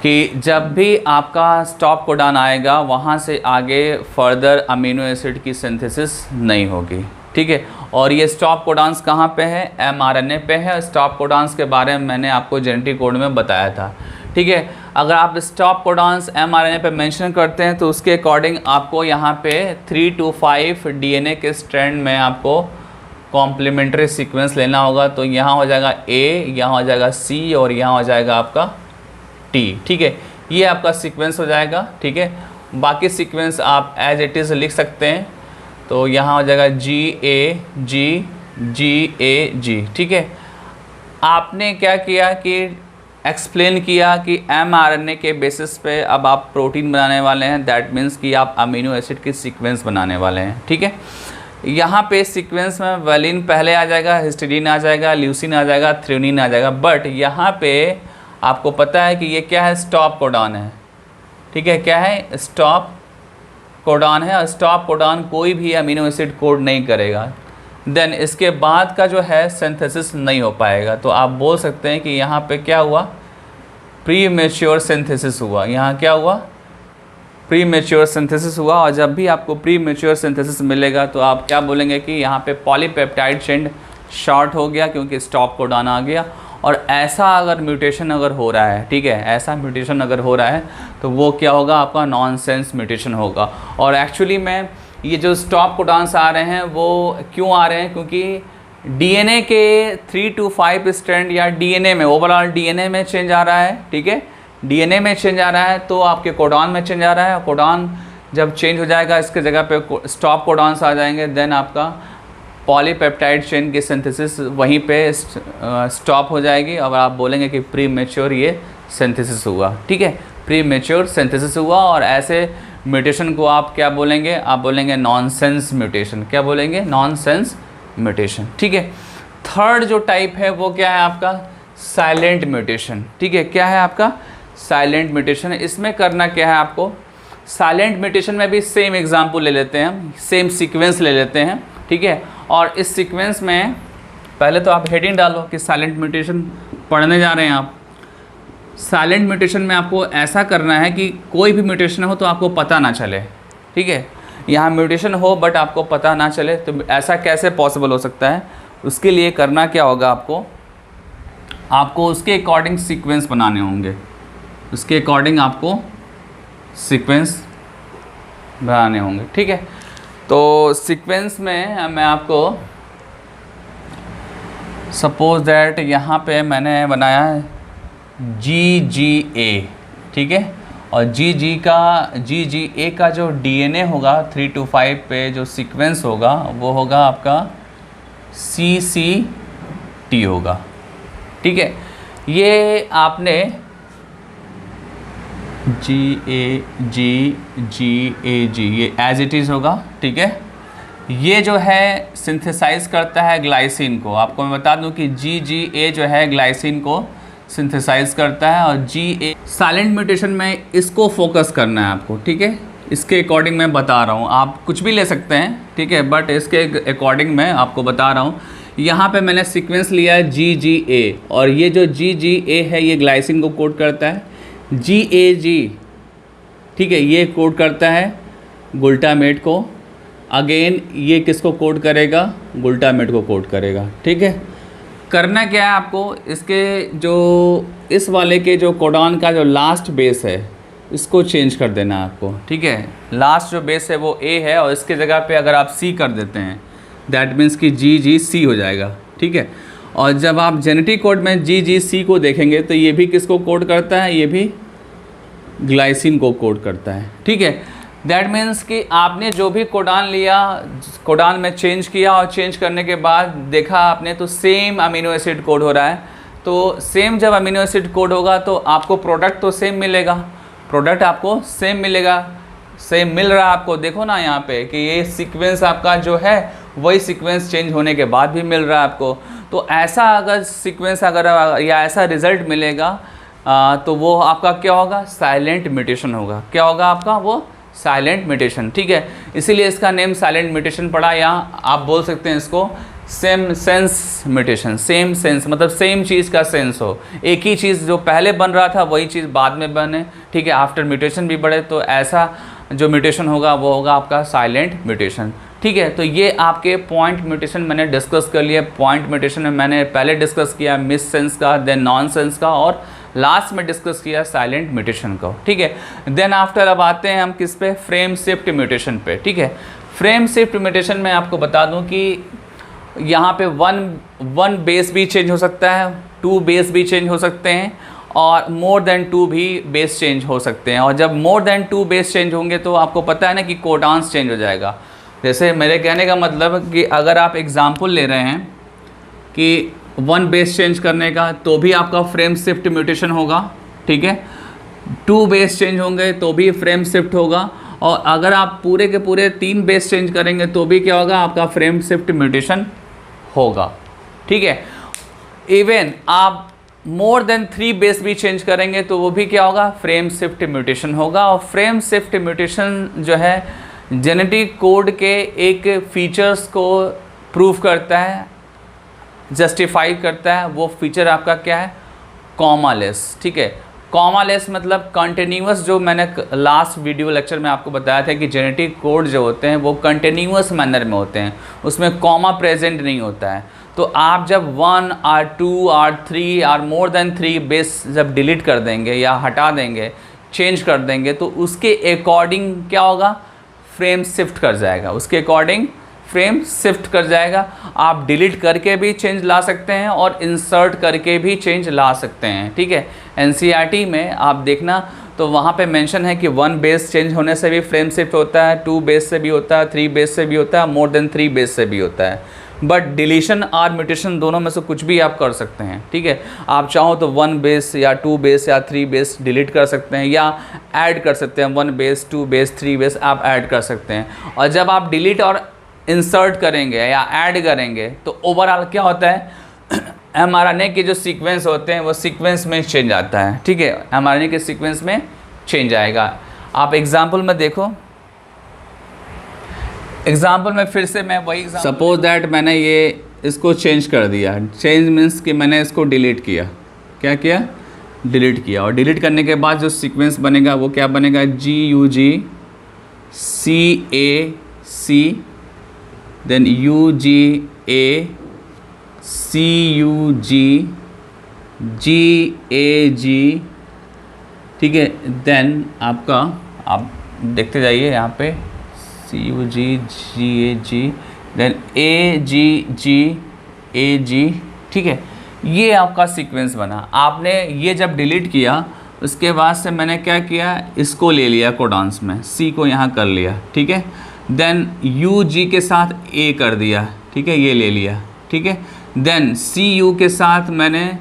कि जब भी आपका स्टॉप कोडॉन आएगा वहाँ से आगे फर्दर अमीनो एसिड की सिंथेसिस नहीं होगी, ठीक है। और ये स्टॉप कोडॉन्स कहाँ पे है, mRNA पे है। स्टॉप कोडॉन्स के बारे में मैंने आपको जेनेटिक कोड में बताया था, ठीक है। अगर आप स्टॉप कोडॉन्स mRNA पे मेंशन करते हैं तो उसके अकॉर्डिंग आपको यहाँ पे 3 to 5 DNA के स्ट्रैंड में आपको कॉम्प्लीमेंट्री सीक्वेंस लेना होगा। तो यहाँ हो जाएगा A, यहाँ हो जाएगा C और यहाँ हो जाएगा आपका T, ठीक है। ये आपका सीक्वेंस हो जाएगा, ठीक है। बाकी सीक्वेंस आप एज इट इज़ लिख सकते हैं। तो यहाँ हो जाएगा GAG, ठीक है। आपने क्या किया कि एक्सप्लेन किया कि mRNA के बेसिस पे अब आप प्रोटीन बनाने वाले हैं, दैट मीन्स कि आप अमीनो एसिड की सीक्वेंस बनाने वाले हैं, ठीक है। यहाँ पे सीक्वेंस में वेलिन पहले आ जाएगा, हिस्टीडीन आ जाएगा, ल्यूसीन आ जाएगा, थ्रेओनीन आ जाएगा। बट यहाँ पे आपको पता है कि ये क्या है, स्टॉप कोडॉन है। ठीक है, क्या है, स्टॉप कोडॉन है। और स्टॉप कोडॉन कोई भी अमीनो एसिड कोड नहीं करेगा, देन इसके बाद का जो है सिंथेसिस नहीं हो पाएगा। तो आप बोल सकते हैं कि यहाँ पे क्या हुआ, प्री मैच्योर सिंथेसिस हुआ। यहाँ क्या हुआ, प्री मैच्योर सिंथेसिस हुआ। और जब भी आपको प्री मैच्योर सिंथेसिस मिलेगा तो आप क्या बोलेंगे कि यहाँ पे पॉलीपेप्टाइड चेन शॉर्ट हो गया क्योंकि स्टॉप कोडॉन आ गया। और ऐसा अगर म्यूटेशन अगर हो रहा है, ठीक है, ऐसा म्यूटेशन अगर हो रहा है तो वो क्या होगा, आपका नॉनसेंस म्यूटेशन होगा। और एक्चुअली में ये जो स्टॉप कोडॉन्स आ रहे हैं वो क्यों आ रहे हैं, क्योंकि डीएनए के 3 to 5 स्ट्रैंड या डीएनए में, ओवरऑल डीएनए में चेंज आ रहा है। ठीक है, डीएनए में चेंज आ रहा है तो आपके कोडॉन में चेंज आ रहा है। कोडॉन जब चेंज हो जाएगा इसके जगह पे स्टॉप कोडॉन्स आ जाएंगे, देन आपका पॉलीपेप्टाइड चेन की सिंथेसिस वहीं पे स्टॉप हो जाएगी और आप बोलेंगे कि प्री मैच्योर ये सिंथेसिस हुआ। ठीक है, प्री मैच्योर सिंथेसिस हुआ। और ऐसे म्यूटेशन को आप क्या बोलेंगे, आप बोलेंगे नॉनसेंस म्यूटेशन। क्या बोलेंगे, नॉनसेंस म्यूटेशन। ठीक है, थर्ड जो टाइप है वो क्या है आपका, साइलेंट म्यूटेशन। ठीक है, क्या है आपका, साइलेंट म्यूटेशन। इसमें करना क्या है आपको, साइलेंट म्यूटेशन में भी सेम एग्जांपल ले लेते हैं हम, सेम सीक्वेंस ले लेते हैं। ठीक है, और इस सीक्वेंस में पहले तो आप हेडिंग डालो कि साइलेंट म्यूटेशन पढ़ने जा रहे हैं आप। साइलेंट म्यूटेशन में आपको ऐसा करना है कि कोई भी म्यूटेशन हो तो आपको पता ना चले। ठीक है, यहाँ म्यूटेशन हो बट आपको पता ना चले, तो ऐसा कैसे पॉसिबल हो सकता है। उसके लिए करना क्या होगा, आपको उसके अकॉर्डिंग सीक्वेंस बनाने होंगे। उसके अकॉर्डिंग आपको सीक्वेंस बनाने होंगे। ठीक है, तो सीक्वेंस में मैं आपको सपोज दैट यहाँ पे मैंने बनाया है GGA। ठीक है, और GGA का जो DNA होगा 3 to 5 पे जो सीक्वेंस होगा वो होगा आपका CCT होगा। ठीक है, ये आपने GAG ये एज इट इज़ होगा। ठीक है, ये जो है सिंथेसाइज करता है ग्लाइसिन को। आपको मैं बता दूं कि GGA जो है ग्लाइसिन को सिंथेसाइज करता है। और GA साइलेंट म्यूटेशन में इसको फोकस करना है आपको। ठीक है, इसके अकॉर्डिंग मैं बता रहा हूँ, आप कुछ भी ले सकते हैं। ठीक है, बट इसके अकॉर्डिंग मैं आपको बता रहा हूँ। यहाँ पे मैंने सीक्वेंस लिया है GGA, और ये जो GGA है ये ग्लाइसिन को कोड करता है। GAG, ठीक है, ये कोड करता है ग्लूटामेट को। अगेन ये किसको कोड करेगा, ग्लूटामेट को कोड करेगा। ठीक है, करना क्या है आपको, इसके जो इस वाले के जो कोडॉन का जो लास्ट बेस है इसको चेंज कर देना है आपको। ठीक है, लास्ट जो बेस है वो A है और इसके जगह पे अगर आप C कर देते हैं दैट मीन्स कि GGC हो जाएगा। ठीक है, और जब आप जेनेटिक कोड में GGC को देखेंगे तो ये भी किसको कोड करता है, ये भी ग्लाइसिन को कोड करता है। ठीक है, दैट मीन्स कि आपने जो भी कोडॉन लिया, कोडॉन में चेंज किया और चेंज करने के बाद देखा आपने तो सेम अमीनो एसिड कोड हो रहा है। तो सेम जब अमीनो एसिड कोड होगा तो आपको प्रोडक्ट तो सेम मिलेगा, प्रोडक्ट आपको सेम मिलेगा, सेम मिल रहा है आपको। देखो ना यहाँ पे कि ये सीक्वेंस आपका जो है वही सीक्वेंस चेंज होने के बाद भी मिल रहा है आपको। तो ऐसा अगर सीक्वेंस अगर या ऐसा रिज़ल्ट मिलेगा तो वो आपका क्या होगा, साइलेंट म्यूटेशन होगा। क्या होगा आपका, वो साइलेंट म्यूटेशन। ठीक है, इसीलिए इसका नेम साइलेंट म्यूटेशन पड़ा, या आप बोल सकते हैं इसको same sense mutation. Same sense मतलब सेम चीज़ का सेंस हो, एक ही चीज़ जो पहले बन रहा था वही चीज़ बाद में बने। ठीक है, आफ्टर म्यूटेशन भी बढ़े, तो ऐसा जो म्यूटेशन होगा वो होगा आपका साइलेंट म्यूटेशन। ठीक है, तो ये आपके पॉइंट म्यूटेशन मैंने डिस्कस कर लिया। पॉइंट म्यूटेशन में मैंने पहले डिस्कस किया मिस सेंस का, देन नॉन सेंस का, और लास्ट में डिस्कस किया साइलेंट म्यूटेशन को। ठीक है, देन आफ्टर अब आते हैं हम किस पे, फ्रेम शिफ्ट म्यूटेशन पे। ठीक है, फ्रेम शिफ्ट म्यूटेशन में आपको बता दूं कि यहाँ पे वन बेस भी चेंज हो सकता है, 2 बेस भी चेंज हो सकते हैं, और मोर देन 2 भी बेस चेंज हो सकते हैं। और जब मोर देन 2 बेस चेंज होंगे तो आपको पता है ना कि कोडॉन्स चेंज हो जाएगा। जैसे मेरे कहने का मतलब कि अगर आप एग्जाम्पल ले रहे हैं कि 1 बेस चेंज करने का तो भी आपका फ्रेम शिफ्ट म्यूटेशन होगा। ठीक है, 2 बेस चेंज होंगे तो भी फ्रेम शिफ्ट होगा, और अगर आप पूरे के पूरे 3 बेस चेंज करेंगे तो भी क्या होगा, आपका फ्रेम शिफ्ट म्यूटेशन होगा। ठीक है, इवन आप मोर देन 3 बेस भी चेंज करेंगे तो वो भी क्या होगा, फ्रेम शिफ्ट म्यूटेशन होगा। और फ्रेम शिफ्ट म्यूटेशन जो है जेनेटिक कोड के एक फीचर्स को प्रूव करता है, जस्टिफाई करता है। वो फीचर आपका क्या है, कॉमालेस। ठीक है, कॉमालेस मतलब कंटिन्यूअस, जो मैंने लास्ट वीडियो लेक्चर में आपको बताया था कि जेनेटिक कोड जो होते हैं वो कंटिन्यूअस मैनर में होते हैं, उसमें कॉमा प्रेजेंट नहीं होता है। तो आप जब 1 और 2 और 3 और मोर देन 3 बेस जब डिलीट कर देंगे या हटा देंगे, चेंज कर देंगे, तो उसके अकॉर्डिंग क्या होगा, फ्रेम शिफ्ट कर जाएगा, उसके अकॉर्डिंग फ्रेम शिफ्ट कर जाएगा। आप डिलीट करके भी चेंज ला सकते हैं और इंसर्ट करके भी चेंज ला सकते हैं। ठीक है, एनसीईआरटी में आप देखना तो वहाँ पे मेंशन है कि 1 बेस चेंज होने से भी फ्रेम शिफ्ट होता है, 2 बेस से भी होता है, 3 बेस से भी होता है, मोर देन 3 बेस से भी होता है। बट डिलीशन और म्यूटेशन दोनों में से कुछ भी आप कर सकते हैं। ठीक है, आप चाहो तो 1 बेस या 2 बेस या 3 बेस डिलीट कर सकते हैं या ऐड कर सकते हैं, 1 बेस 2 बेस 3 बेस आप ऐड कर सकते हैं। और जब आप डिलीट और इंसर्ट करेंगे या ऐड करेंगे तो ओवरऑल क्या होता है, mRNA के जो सीक्वेंस होते हैं वो सीक्वेंस में चेंज आता है। ठीक है, mRNA के सीक्वेंस में चेंज आएगा। आप एग्जाम्पल में देखो, एग्जाम्पल में फिर से मैं वही सपोज दैट मैंने ये इसको चेंज कर दिया, चेंज मीन्स कि मैंने इसको डिलीट किया। क्या किया, डिलीट किया। और डिलीट करने के बाद जो सीक्वेंस बनेगा वो क्या बनेगा, GUG CAC then UGA CUG GAG। ठीक है, देन आपका आप देखते जाइए यहाँ पे CUG GAG then AGG AG। ठीक है, ये आपका सीक्वेंस बना। आपने ये जब डिलीट किया उसके बाद से मैंने क्या किया, इसको ले लिया कोडांस में, C को यहाँ कर लिया। ठीक है, देन UG के साथ A कर दिया। ठीक है, ये ले लिया। ठीक है, देन CU के साथ मैंने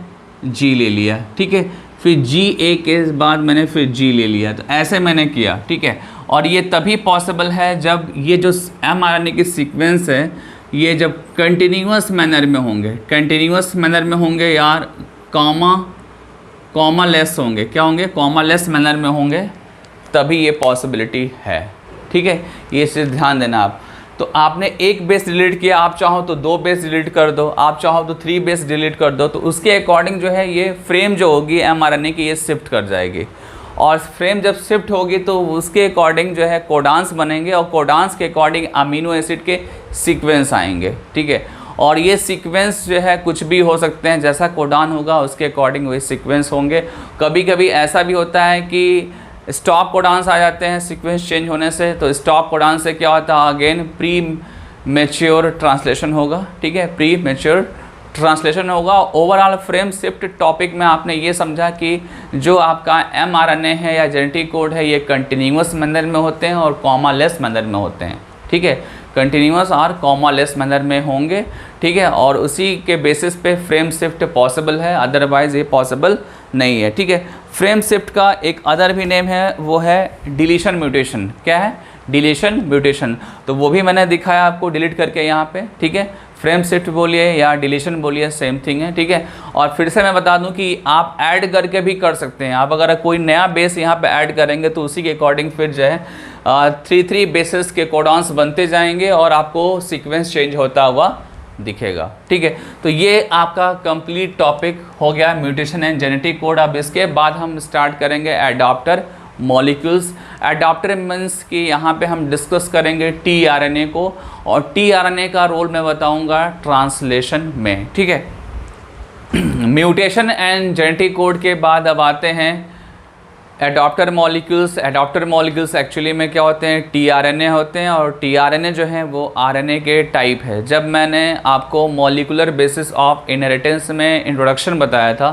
G ले लिया। ठीक है, फिर GA के बाद मैंने फिर G ले लिया। तो ऐसे मैंने किया। ठीक है, और ये तभी पॉसिबल है जब ये जो mRNA की सीक्वेंस है ये जब कंटिन्यूअस मैनर में होंगे, कंटिन्यूअस मैनर में होंगे यार, कॉमा लेस होंगे। क्या होंगे, कॉमा लेस मैनर में होंगे, तभी ये पॉसिबिलिटी है। ठीक है, ये सिर्फ ध्यान देना आप। तो आपने 1 बेस डिलीट किया, आप चाहो तो 2 बेस डिलीट कर दो, आप चाहो तो 3 बेस डिलीट कर दो, तो उसके अकॉर्डिंग जो है ये फ्रेम जो होगी mRNA की ये शिफ्ट कर जाएगी। और फ्रेम जब शिफ्ट होगी तो उसके अकॉर्डिंग जो है कोडांस बनेंगे और कोडांस के अकॉर्डिंग अमीनो एसिड के सीक्वेंस आएंगे। ठीक है, और ये सीक्वेंस जो है कुछ भी हो सकते हैं, जैसा कोडान होगा उसके अकॉर्डिंग वही सीक्वेंस होंगे। कभी कभी ऐसा भी होता है कि स्टॉप कोडांस आ जाते हैं सीक्वेंस चेंज होने से, तो स्टॉप कोडांस से क्या होता है, अगेन प्री मैच्योर ट्रांसलेशन होगा। ठीक है, प्री मैच्योर ट्रांसलेशन होगा। ओवरऑल फ्रेम शिफ्ट टॉपिक में आपने ये समझा कि जो आपका mRNA है या जेनेटिक कोड है ये कंटिन्यूअस मैनर में होते हैं और कॉमा लेस मैनर में होते हैं। ठीक है, कंटिन्यूअस और कॉमा लेस मैनर में होंगे। ठीक है, और उसी के बेसिस पे फ्रेम शिफ्ट पॉसिबल है, अदरवाइज ये पॉसिबल नहीं है। ठीक है, फ्रेम शिफ्ट का एक अदर भी नेम है, वो है डिलीशन म्यूटेशन। क्या है, डिलीशन म्यूटेशन। तो वो भी मैंने दिखाया आपको डिलीट करके यहाँ पे। ठीक है, फ्रेम शिफ्ट बोलिए या डिलीशन बोलिए, सेम थिंग है। ठीक है, और फिर से मैं बता दूं कि आप ऐड करके भी कर सकते हैं। आप अगर कोई नया बेस यहाँ पे ऐड करेंगे तो उसी के अकॉर्डिंग फिर जो है 3 बेसिस के कोडॉन्स बनते जाएंगे और आपको सीक्वेंस चेंज होता हुआ दिखेगा। ठीक है, तो ये आपका कंप्लीट टॉपिक हो गया म्यूटेशन एंड जेनेटिक कोड। अब इसके बाद हम स्टार्ट करेंगे एडाप्टर मॉलिक्यूल्स। एडाप्टर मीन्स कि यहाँ पे हम डिस्कस करेंगे tRNA को, और tRNA का रोल मैं बताऊँगा ट्रांसलेशन में। ठीक है, म्यूटेशन एंड जेनेटिक कोड के बाद अब आते हैं adapter molecules. Adapter molecules actually में क्या होते हैं, tRNA होते हैं, और tRNA जो है वो RNA के टाइप है। जब मैंने आपको मॉलिकुलर बेसिस ऑफ इनहेरिटेंस में इंट्रोडक्शन बताया था,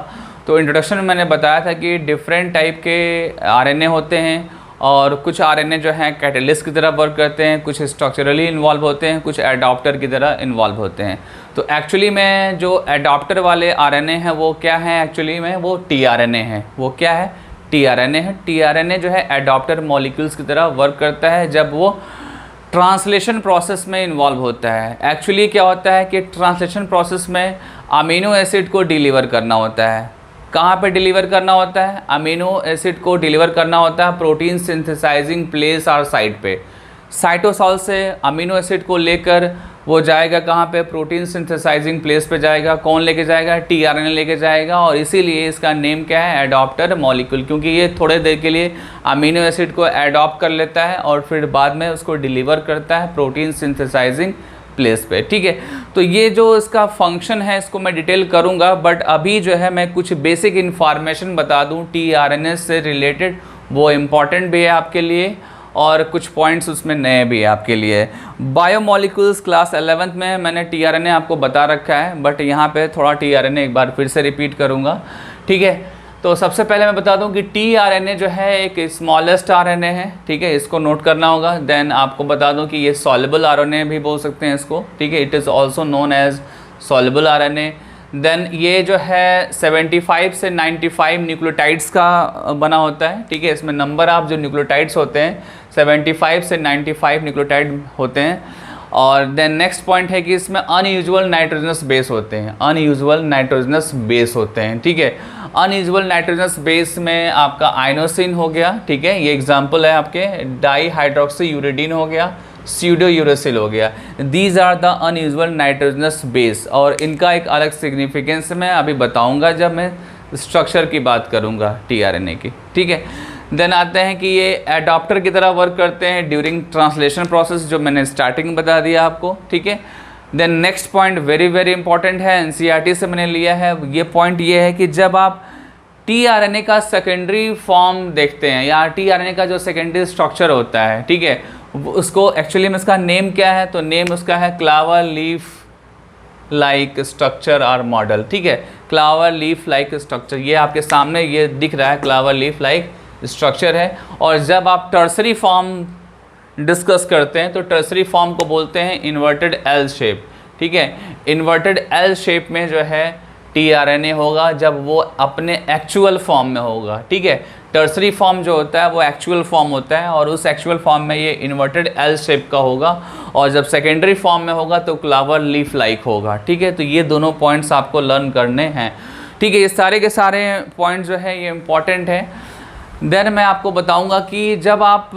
तो इंट्रोडक्शन में मैंने बताया था कि डिफरेंट टाइप के RNA होते हैं, और कुछ RNA जो हैं कैटलिस्ट की तरह वर्क करते हैं, कुछ स्ट्रक्चरली इन्वॉल्व होते हैं, कुछ एडाप्टर की तरह इन्वॉल्व होते हैं। तो एक्चुअली में जो एडाप्टर वाले RNA हैं वो क्या है, एक्चुअली में वो tRNA है। वो क्या है, टीआरएनए है। टीआरएनए जो है एडॉप्टर मॉलिक्यूल्स की तरह वर्क करता है जब वो ट्रांसलेशन प्रोसेस में इन्वॉल्व होता है। एक्चुअली क्या होता है कि ट्रांसलेशन प्रोसेस में अमीनो एसिड को डिलीवर करना होता है। कहाँ पे डिलीवर करना होता है? अमीनो एसिड को डिलीवर करना होता है प्रोटीन सिंथेसाइजिंग प्लेस और साइट पे। साइटोसॉल से अमीनो एसिड को लेकर वो जाएगा कहाँ पे? प्रोटीन सिंथेसाइजिंग प्लेस पे जाएगा। कौन लेके जाएगा? टीआरएनए लेके जाएगा। और इसीलिए इसका नेम क्या है? एडॉप्टर मॉलिक्यूल, क्योंकि ये थोड़े देर के लिए अमीनो एसिड को एडॉप्ट कर लेता है और फिर बाद में उसको डिलीवर करता है प्रोटीन सिंथेसाइजिंग प्लेस पे। ठीक है, तो ये जो इसका फंक्शन है इसको मैं डिटेल करूँगा, बट अभी जो है मैं कुछ बेसिक इन्फॉर्मेशन बता दूँ टीआरएनए से रिलेटेड, वो इम्पॉर्टेंट भी है आपके लिए और कुछ पॉइंट्स उसमें नए भी है आपके लिए। बायोमॉलिक्यूल्स क्लास 11th में मैंने टीआरएनए आपको बता रखा है, बट यहाँ पे थोड़ा टीआरएनए एक बार फिर से रिपीट करूँगा। ठीक है, तो सबसे पहले मैं बता दूं कि टीआरएनए जो है एक स्मॉलेस्ट आरएनए है। ठीक है, इसको नोट करना होगा। देन आपको बता दूं कि ये सॉल्युबल आरएनए भी बोल सकते हैं इसको। ठीक है, it is also known as soluble RNA. Then ये जो है 75 से 95 न्यूक्लियोटाइड्स का बना होता है। ठीक है, इसमें नंबर ऑफ जो न्यूक्लियोटाइड्स होते हैं 75 से 95 न्यूक्लियोटाइड होते हैं। और देन नेक्स्ट पॉइंट है कि इसमें अनयूजुअल नाइट्रोजनस बेस होते हैं। अनयूजुअल नाइट्रोजनस बेस होते हैं। ठीक है, अनयूजुअल नाइट्रोजनस बेस में आपका आइनोसिन हो गया। ठीक है, ये एग्जांपल है आपके। डाई हाइड्रोक्सी यूरिडीन हो गया, स्यूडो यूरोसिल हो गया। These are the unusual nitrogenous base, और इनका एक अलग सिग्निफिकेंस मैं अभी बताऊंगा जब मैं स्ट्रक्चर की बात करूंगा टीआरएनए की। ठीक है, देन आते हैं कि ये एडॉप्टर की तरह वर्क करते हैं ड्यूरिंग ट्रांसलेशन प्रोसेस, जो मैंने स्टार्टिंग में बता दिया आपको। ठीक है, then next point very very important है, एनसीईआरटी से मैंने लिया है। ये पॉइंट ये है कि जब आप टीआरएनए का सेकेंडरी फॉर्म देखते हैं या टीआरएनए का जो सेकेंडरी स्ट्रक्चर होता है, ठीक है, उसको एक्चुअली में इसका नेम क्या है? तो नेम उसका है क्लावर लीफ लाइक स्ट्रक्चर और मॉडल। ठीक है, क्लावर लीफ लाइक स्ट्रक्चर, ये आपके सामने ये दिख रहा है, क्लावर लीफ लाइक स्ट्रक्चर है। और जब आप टर्सरी फॉर्म डिस्कस करते हैं तो टर्सरी फॉर्म को बोलते हैं इन्वर्टेड एल शेप। ठीक है, इन्वर्टेड एल शेप में जो है टीआरएनए होगा जब वो अपने एक्चुअल फॉर्म में होगा। ठीक है, टर्सरी फॉर्म जो होता है वो एक्चुअल फॉर्म होता है और उस एक्चुअल फॉर्म में ये इन्वर्टेड एल शेप का होगा, और जब सेकेंडरी फॉर्म में होगा तो क्लावर लीफ लाइक होगा। ठीक है, तो ये दोनों पॉइंट्स आपको लर्न करने हैं। ठीक है, ये सारे के सारे पॉइंट्स जो है ये इम्पॉर्टेंट है। देन मैं आपको बताऊंगा कि जब आप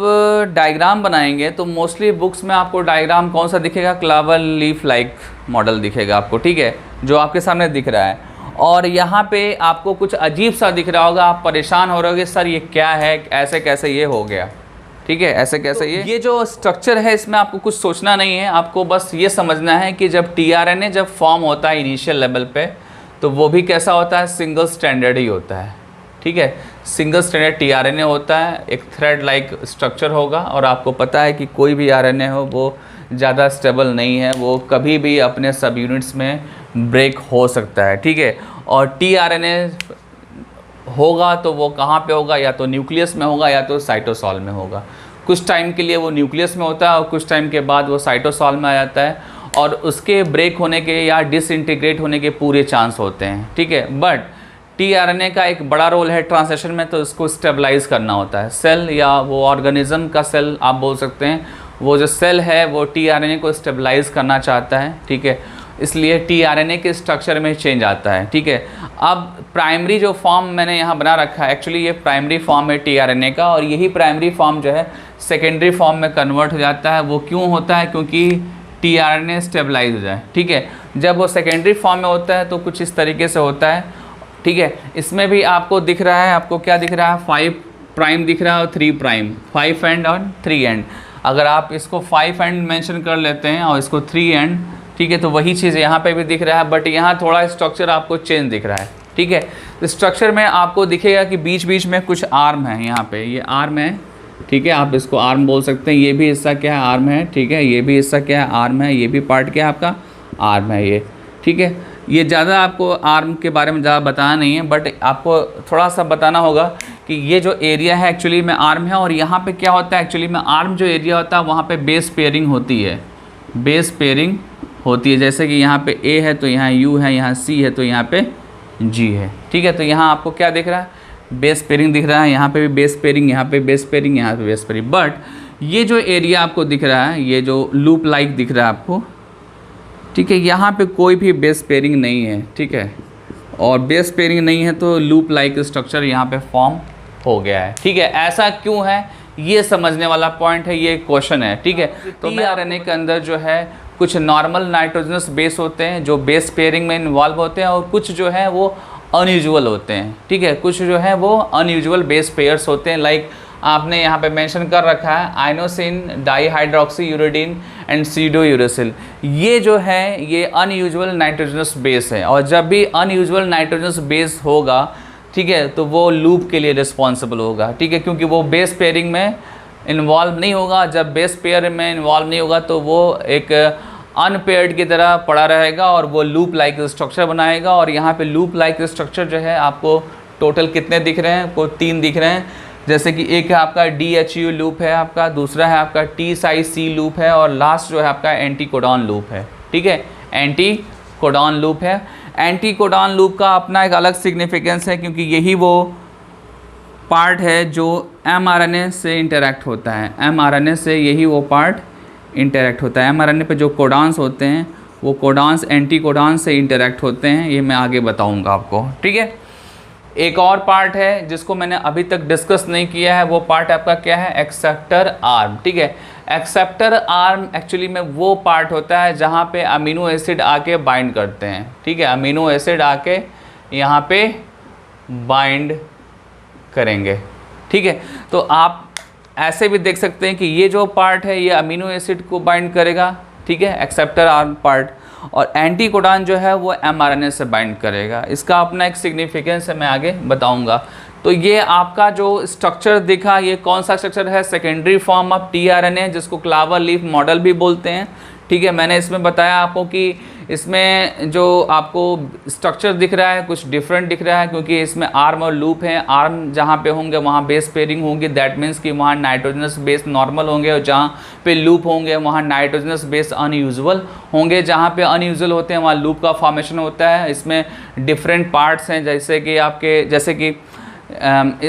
डायग्राम बनाएंगे तो मोस्टली बुक्स में आपको डायग्राम कौन सा दिखेगा? क्लावर लीफ लाइक मॉडल दिखेगा आपको। ठीक है, जो आपके सामने दिख रहा है, और यहाँ पे आपको कुछ अजीब सा दिख रहा होगा, आप परेशान हो रहे होगे सर ये क्या है, ऐसे कैसे ये हो गया। ठीक है, ऐसे कैसे ये जो स्ट्रक्चर है इसमें आपको कुछ सोचना नहीं है, आपको बस ये समझना है कि जब टीआरएनए जब फॉर्म होता है इनिशियल लेवल पे तो वो भी कैसा होता है? सिंगल स्टैंडर्ड ही होता है। ठीक है, सिंगल स्टैंडर्ड टीआरएनए होता है, एक थ्रेड लाइक स्ट्रक्चर होगा, और आपको पता है कि कोई भी आरएनए हो वो ज़्यादा स्टेबल नहीं है, वो कभी भी अपने सब यूनिट्स में ब्रेक हो सकता है। ठीक है, और टीआरएनए होगा तो वो कहाँ पे होगा? या तो न्यूक्लियस में होगा या तो साइटोसॉल में होगा। कुछ टाइम के लिए वो न्यूक्लियस में होता है और कुछ टाइम के बाद वो साइटोसॉल में आ जाता है, और उसके ब्रेक होने के या डिसइंटीग्रेट होने के पूरे चांस होते हैं। ठीक है, बट टीआरएनए का एक बड़ा रोल है ट्रांसलेशन में, तो इसको स्टेबलाइज करना होता है। सेल या वो ऑर्गेनिज्म का सेल आप बोल सकते हैं, वो जो सेल है वो टीआरएनए को स्टेबलाइज करना चाहता है। ठीक है, इसलिए टीआरएनए के स्ट्रक्चर में चेंज आता है। ठीक है, अब प्राइमरी जो फॉर्म मैंने यहाँ बना रखा है, एक्चुअली ये प्राइमरी फॉर्म है टीआरएनए का, और यही प्राइमरी फॉर्म जो है सेकेंडरी फॉर्म में कन्वर्ट हो जाता है। वो क्यों होता है? क्योंकि टीआरएनए स्टेबलाइज हो जाए। ठीक है, जब वो सेकेंडरी फॉर्म में होता है तो कुछ इस तरीके से होता है। ठीक है, इसमें भी आपको दिख रहा है, आपको क्या दिख रहा है? 5 प्राइम दिख रहा है और 3 प्राइम, 5 एंड और 3 एंड। अगर आप इसको 5 एंड मेंशन कर लेते हैं और इसको 3 एंड, ठीक है, तो वही चीज़ यहाँ पे भी दिख रहा है, बट यहाँ थोड़ा स्ट्रक्चर आपको चेंज दिख रहा है। ठीक है, तो स्ट्रक्चर में आपको दिखेगा कि बीच बीच में कुछ आर्म है। यहाँ पे ये आर्म है। ठीक है, आप इसको आर्म बोल सकते हैं। ये भी हिस्सा क्या है? आर्म है। ठीक है, ये भी हिस्सा क्या है? आर्म है। ये भी पार्ट क्या है आपका? आर्म है ये। ठीक है, ये ज़्यादा आपको आर्म के बारे में ज़्यादा बताना नहीं है, बट आपको थोड़ा सा बताना होगा कि ये जो एरिया है एक्चुअली में आर्म है, और यहाँ पे क्या होता है एक्चुअली में आर्म जो एरिया होता है वहाँ पे बेस पेयरिंग होती है। बेस पेयरिंग होती है, जैसे कि यहाँ पे ए है तो यहाँ यू है, यहाँ सी है तो यहाँ पे जी है। ठीक है, तो यहाँ आपको क्या दिख रहा है? बेस पेयरिंग दिख रहा है, यहाँ पे भी बेस पेयरिंग, यहाँ पे बेस पेयरिंग, यहाँ पे बेस पेयरिंग, बट ये जो एरिया आपको दिख रहा है, ये जो लूप लाइक दिख रहा है आपको, ठीक है, यहाँ पे कोई भी बेस पेयरिंग नहीं है, ठीक है, और बेस पेयरिंग नहीं है तो लूप लाइक स्ट्रक्चर यहाँ पे फॉर्म हो गया है, ठीक है। ऐसा क्यों है ये समझने वाला पॉइंट है, ये क्वेश्चन है, ठीक है। तो टीआरएनए के अंदर जो है कुछ नॉर्मल नाइट्रोजनस बेस होते हैं जो बेस पेयरिंग में इन्वॉल्व होते हैं, और कुछ जो है वो अनयूजुअल होते हैं, ठीक है, कुछ जो है वो अनयूजुअल बेस पेयर्स होते हैं। लाइक आपने यहाँ पे मेंशन कर रखा है inosine, dihydroxy uridine and pseudo uracil, ये जो है ये अनयूजुअल नाइट्रोजनस बेस है, और जब भी अनयूजुअल नाइट्रोजनस बेस होगा, ठीक है, तो वो लूप के लिए रिस्पॉन्सिबल होगा, ठीक है, क्योंकि वो बेस पेयरिंग में इन्वॉल्व नहीं होगा। जब बेस पेयर में इन्वॉल्व नहीं होगा तो वो एक अनपेयर्ड की तरह पड़ा रहेगा और वो लूप लाइक स्ट्रक्चर बनाएगा। और यहाँ पे लूप लाइक स्ट्रक्चर जो है आपको टोटल कितने दिख रहे हैं, आपको 3 दिख रहे हैं, जैसे कि एक है आपका DHU लूप है आपका, दूसरा है आपका T-Psi-C लूप है, और लास्ट जो है आपका एंटीकोडॉन लूप है, ठीक है, एंटीकोडॉन लूप है। एंटीकोडॉन लूप का अपना एक अलग सिग्निफिकेंस है, क्योंकि यही वो पार्ट है जो mRNA से इंटरेक्ट होता है, mRNA से यही वो पार्ट इंटरेक्ट होता है। mRNA पे जो कोडॉन्स होते हैं वो कोडॉन्स एंटीकोडॉन से इंटरेक्ट होते हैं, ये मैं आगे बताऊंगा आपको, ठीक है। एक और पार्ट है जिसको मैंने अभी तक डिस्कस नहीं किया है, वो पार्ट आपका क्या है, एक्सेप्टर आर्म, ठीक है। एक्सेप्टर आर्म एक्चुअली में वो पार्ट होता है जहाँ पे अमीनो एसिड आके बाइंड करते हैं, ठीक है, अमीनो एसिड आके यहाँ पे बाइंड करेंगे, ठीक है। तो आप ऐसे भी देख सकते हैं कि ये जो पार्ट है ये अमीनो एसिड को बाइंड करेगा, ठीक है, एक्सेप्टर आर्म पार्ट, और एंटीकोडॉन जो है वो mRNA से बाइंड करेगा। इसका अपना एक सिग्निफिकेंस है, मैं आगे बताऊंगा। तो ये आपका जो स्ट्रक्चर दिखा, ये कौन सा स्ट्रक्चर है, सेकेंडरी फॉर्म ऑफ टीआरएनए, जिसको क्लावर लीफ मॉडल भी बोलते हैं, ठीक है। मैंने इसमें बताया आपको कि इसमें जो आपको स्ट्रक्चर दिख रहा है कुछ डिफरेंट दिख रहा है, क्योंकि इसमें आर्म और लूप है। आर्म जहाँ पे होंगे वहाँ बेस पेयरिंग होंगी, दैट मीन्स कि वहाँ नाइट्रोजनस बेस नॉर्मल होंगे, और जहाँ पे लूप होंगे वहाँ नाइट्रोजनस बेस अनयूजुअल होंगे। जहाँ पे अनयूजुअल होते हैं वहाँ लूप का फॉर्मेशन होता है। इसमें डिफरेंट पार्ट्स हैं, जैसे कि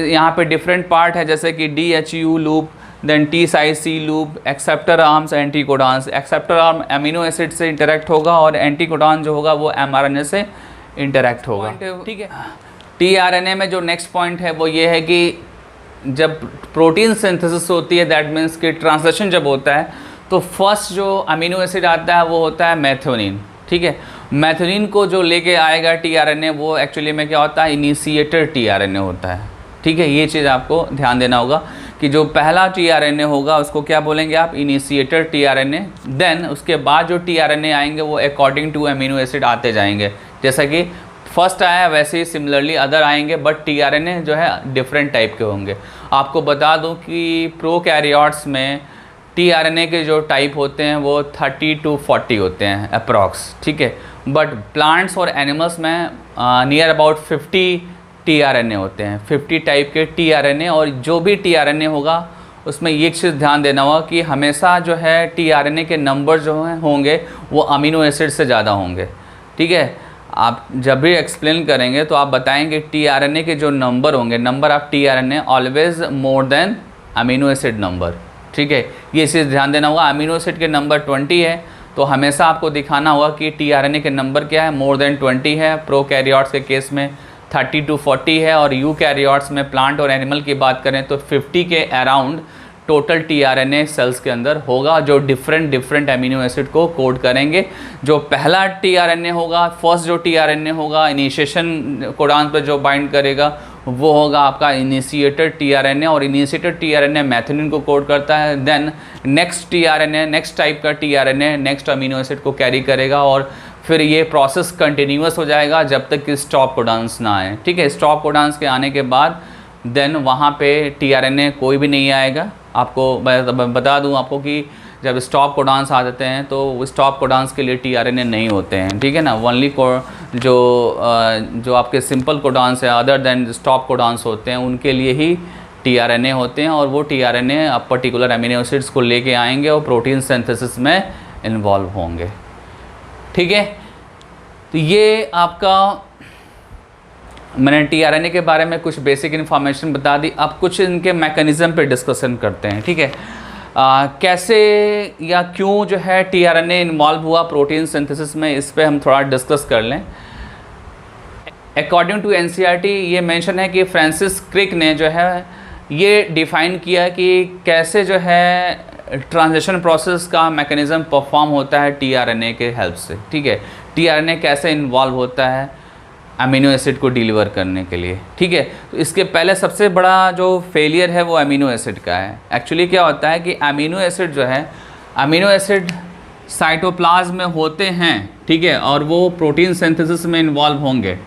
यहाँ पे डिफरेंट पार्ट है, जैसे कि DHU loop, then T-Psi-C loop, acceptor arms, anticodons. Acceptor arm amino acid से इंटरेक्ट होगा और एंटीकोडॉन जो होगा वो mRNA से इंटरेक्ट होगा, ठीक है। टीआरएनए में जो नेक्स्ट पॉइंट है वो ये है कि जब प्रोटीन सिंथेसिस होती है, दैट मीन्स कि ट्रांसलेशन जब होता है, तो फर्स्ट जो अमीनो एसिड आता है वो होता है मैथ्योनिन, ठीक है। मैथ्योनिन को जो लेके आएगा टीआरएनए, वो एक्चुअली में क्या होता है, इनिशिएटर टीआरएनए होता है, ठीक है। ये चीज़ आपको ध्यान देना होगा कि जो पहला टीआरएनए होगा उसको क्या बोलेंगे आप, इनिशिएटर टीआरएनए। देन उसके बाद जो टीआरएनए आएंगे वो अकॉर्डिंग टू अमीनो एसिड आते जाएंगे, जैसा कि फर्स्ट आया वैसे ही सिमिलरली अदर आएंगे, बट टीआरएनए जो है डिफरेंट टाइप के होंगे। आपको बता दूं कि प्रोकैरियोट्स में टीआरएनए के जो टाइप होते हैं वो 30 to 40 होते हैं अप्रॉक्स, ठीक है। बट प्लांट्स और एनिमल्स में नियर अबाउट 50 टीआरएनए होते हैं, 50 टाइप के टीआरएनए। और जो भी टीआरएनए होगा उसमें एक चीज़ ध्यान देना होगा कि हमेशा जो है टीआरएनए के नंबर जो हैं होंगे वो अमीनो एसिड से ज़्यादा होंगे, ठीक है। आप जब भी एक्सप्लेन करेंगे तो आप बताएंगे टीआरएनए के जो नंबर होंगे, number of tRNA always more than amino acid number, ठीक है। ये चीज़ ध्यान देना होगा। अमीनो एसिड के नंबर 20 है तो हमेशा आपको दिखाना होगा कि टीआरएनए के नंबर क्या है, मोर देन 20 है। प्रोकैरियोट्स के केस में 30 to 40 है, और यूकैरियोट्स में प्लांट और एनिमल की बात करें तो 50 के अराउंड टोटल टीआरएनए सेल्स के अंदर होगा, जो डिफरेंट अमीनो एसिड को कोड करेंगे। जो पहला टीआरएनए होगा, फर्स्ट जो टीआरएनए होगा इनिशिएशन कोडॉन पर जो बाइंड करेगा वो होगा आपका इनिशिएटर टीआरएनए, और इनिशिएटर टीआरएनए मैथ्योनिन को कोड करता है। Then next tRNA, next type का टीआरएनए नेक्स्ट अमीनो एसिड को कैरी करेगा, और फिर ये प्रोसेस कंटिन्यूअस हो जाएगा जब तक कि स्टॉप कोडॉन्स ना आए, ठीक है। स्टॉप कोडॉन्स के आने के बाद देन वहाँ पे टीआरएनए कोई भी नहीं आएगा। आपको बता दूँ आपको कि जब स्टॉप कोडॉन्स आ जाते हैं तो स्टॉप कोडॉन्स के लिए टीआरएनए नहीं होते हैं, ठीक है ना। ओनली जो आपके सिंपल कोडॉन्स है अदर देन स्टॉप कोडॉन्स होते हैं उनके लिए ही टीआरएनए होते हैं, और वो टीआरएनए अब पर्टिकुलर अमीनो एसिड्स को लेके आएंगे और प्रोटीन सिंथेसिस में इन्वॉल्व होंगे, ठीक है। तो ये आपका मैंने टीआरएनए के बारे में कुछ बेसिक इन्फॉर्मेशन बता दी, अब कुछ इनके मैकेनिज़्म पे डिस्कशन करते हैं, ठीक है। कैसे या क्यों जो है टीआरएनए इन्वॉल्व हुआ प्रोटीन सिंथेसिस में, इस पे हम थोड़ा डिस्कस कर लें। अकॉर्डिंग टू एनसीईआरटी ये मेंशन है कि फ्रांसिस क्रिक ने जो है ये डिफ़ाइन किया कि कैसे जो है ट्रांजिशन प्रोसेस का मैकेनिज़्म परफॉर्म होता है टीआरएनए के हेल्प से, ठीक है। टीआरएनए कैसे इन्वॉल्व होता है अमीनो एसिड को डिलीवर करने के लिए, ठीक है। तो इसके पहले सबसे बड़ा जो फेलियर है वो अमीनो एसिड का है। एक्चुअली क्या होता है कि अमीनो एसिड जो है, अमीनो एसिड साइटोप्लाज्म में होते हैं, ठीक है, और वो प्रोटीन सिंथेसिस में इन्वॉल्व होंगे,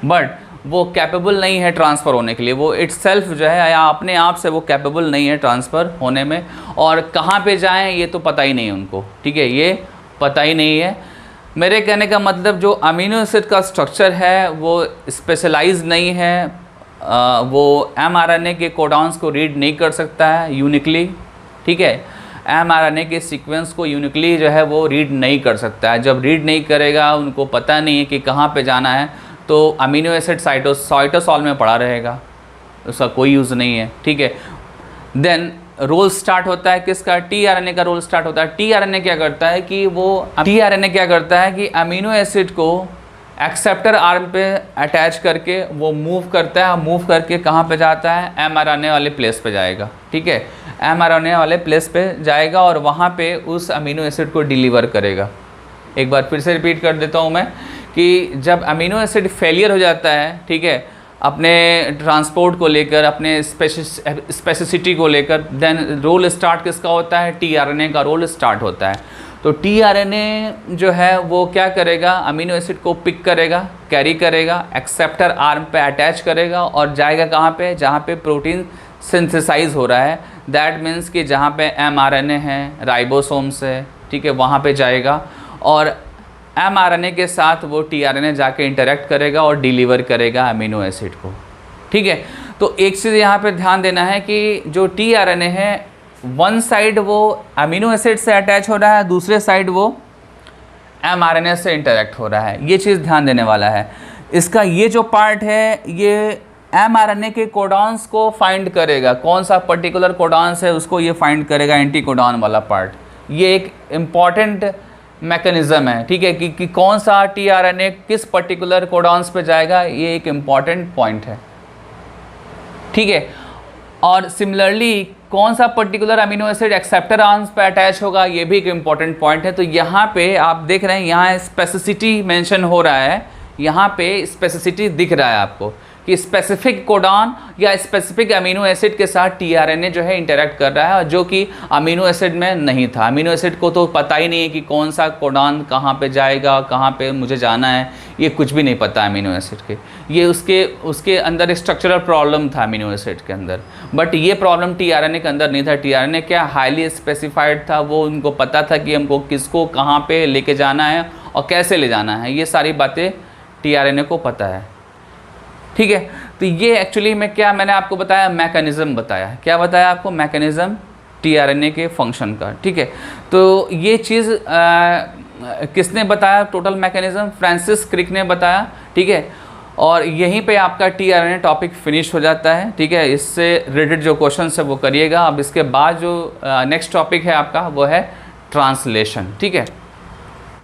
बट वो कैपेबल नहीं है ट्रांसफ़र होने के लिए। वो इट्सेल्फ जो है या अपने आप से वो कैपेबल नहीं है ट्रांसफ़र होने में, और कहाँ पे जाएं ये तो पता ही नहीं है उनको, ठीक है, ये पता ही नहीं है। मेरे कहने का मतलब जो अमीनो एसिड का स्ट्रक्चर है वो स्पेशलाइज नहीं है, वो एमआरएनए के कोडॉन्स को रीड नहीं कर सकता है यूनिकली, ठीक है। एमआरएनए के सीक्वेंस को यूनिकली जो है वो रीड नहीं कर सकता है। जब रीड नहीं करेगा, उनको पता नहीं है कि कहाँ पे जाना है, तो अमीनो एसिड साइटोसॉल में पड़ा रहेगा, उसका कोई यूज़ नहीं है, ठीक है। देन रोल स्टार्ट होता है किसका, टीआरएनए का रोल स्टार्ट होता है। टीआरएनए क्या करता है कि अमीनो एसिड को एक्सेप्टर आर्म पे अटैच करके वो मूव करता है, मूव करके कहाँ पे जाता है, एमआरएनए वाले प्लेस पे जाएगा, ठीक है। एमआरएनए वाले प्लेस पे जाएगा और वहाँ पे उस अमीनो एसिड को डिलीवर करेगा। एक बार फिर से रिपीट कर देता हूँ मैं कि जब अमीनो एसिड फेलियर हो जाता है, ठीक है, अपने ट्रांसपोर्ट को लेकर, अपने स्पेसिसिटी को लेकर, देन रोल स्टार्ट किसका होता है, टीआरएनए का रोल स्टार्ट होता है। तो टीआरएनए जो है वो क्या करेगा, अमीनो एसिड को पिक करेगा, कैरी करेगा, एक्सेप्टर आर्म पे अटैच करेगा और जाएगा कहाँ पे, जहाँ पे प्रोटीन सिंथेसाइज हो रहा है। दैट मीन्स कि जहाँ पे एमआरएनए है, राइबोसोम्स है, ठीक है, वहाँ पे जाएगा और एमआरएनए के साथ वो टीआरएनए जाके इंटरेक्ट करेगा और डिलीवर करेगा अमीनो एसिड को, ठीक है। तो एक चीज़ यहाँ पे ध्यान देना है कि जो टीआरएनए है, वन साइड वो अमीनो एसिड से अटैच हो रहा है, दूसरे साइड वो एमआरएनए से इंटरेक्ट हो रहा है। ये चीज़ ध्यान देने वाला है। इसका ये जो पार्ट है ये एमआरएनए के कोडॉन्स को फाइंड करेगा, कौन सा पर्टिकुलर कोडॉन्स है उसको ये फाइंड करेगा, एंटी कोडॉन वाला पार्ट। ये एक इम्पॉर्टेंट मैकेनिज़्म है, ठीक है, कि कौन सा टीआरएनए किस पर्टिकुलर कोडॉन्स पे जाएगा, ये एक इम्पॉर्टेंट पॉइंट है, ठीक है। और सिमिलरली कौन सा particular amino acid acceptor arms पे अटैच होगा, ये भी एक इम्पॉर्टेंट पॉइंट है। तो यहाँ पे आप देख रहे हैं, यहाँ स्पेसिसिटी मेंशन हो रहा है, यहाँ पे स्पेसिसिटी दिख रहा है आपको कि स्पेसिफिक कोडॉन या स्पेसिफिक अमीनो एसिड के साथ टीआरएनए जो है इंटरेक्ट कर रहा है, जो कि अमीनो एसिड में नहीं था। अमीनो एसिड को तो पता ही नहीं है कि कौन सा कोडॉन कहाँ पे जाएगा, कहाँ पे मुझे जाना है, ये कुछ भी नहीं पता अमीनो एसिड के। ये उसके अंदर स्ट्रक्चरल प्रॉब्लम था अमीनो एसिड के अंदर, बट ये प्रॉब्लम टीआरएनए के अंदर नहीं था। टीआरएनए क्या हाईली स्पेसिफाइड था, वो उनको पता था कि हमको किसको कहाँ पे लेके जाना है और कैसे ले जाना है, ये सारी बातें टीआरएनए को पता है, ठीक है। तो ये एक्चुअली मैंने आपको बताया, मैकेनिज़्म बताया। क्या बताया आपको, मैकेनिज़्म टीआरएनए के फंक्शन का, ठीक है। तो ये चीज़ किसने बताया, टोटल मैकेनिज़्म फ्रांसिस क्रिक ने बताया, ठीक है। और यहीं पे आपका टीआरएनए टॉपिक फिनिश हो जाता है, ठीक है। इससे रिलेटेड जो क्वेश्चन है वो करिएगा। अब इसके बाद जो नेक्स्ट टॉपिक है आपका वो है ट्रांसलेशन, ठीक है।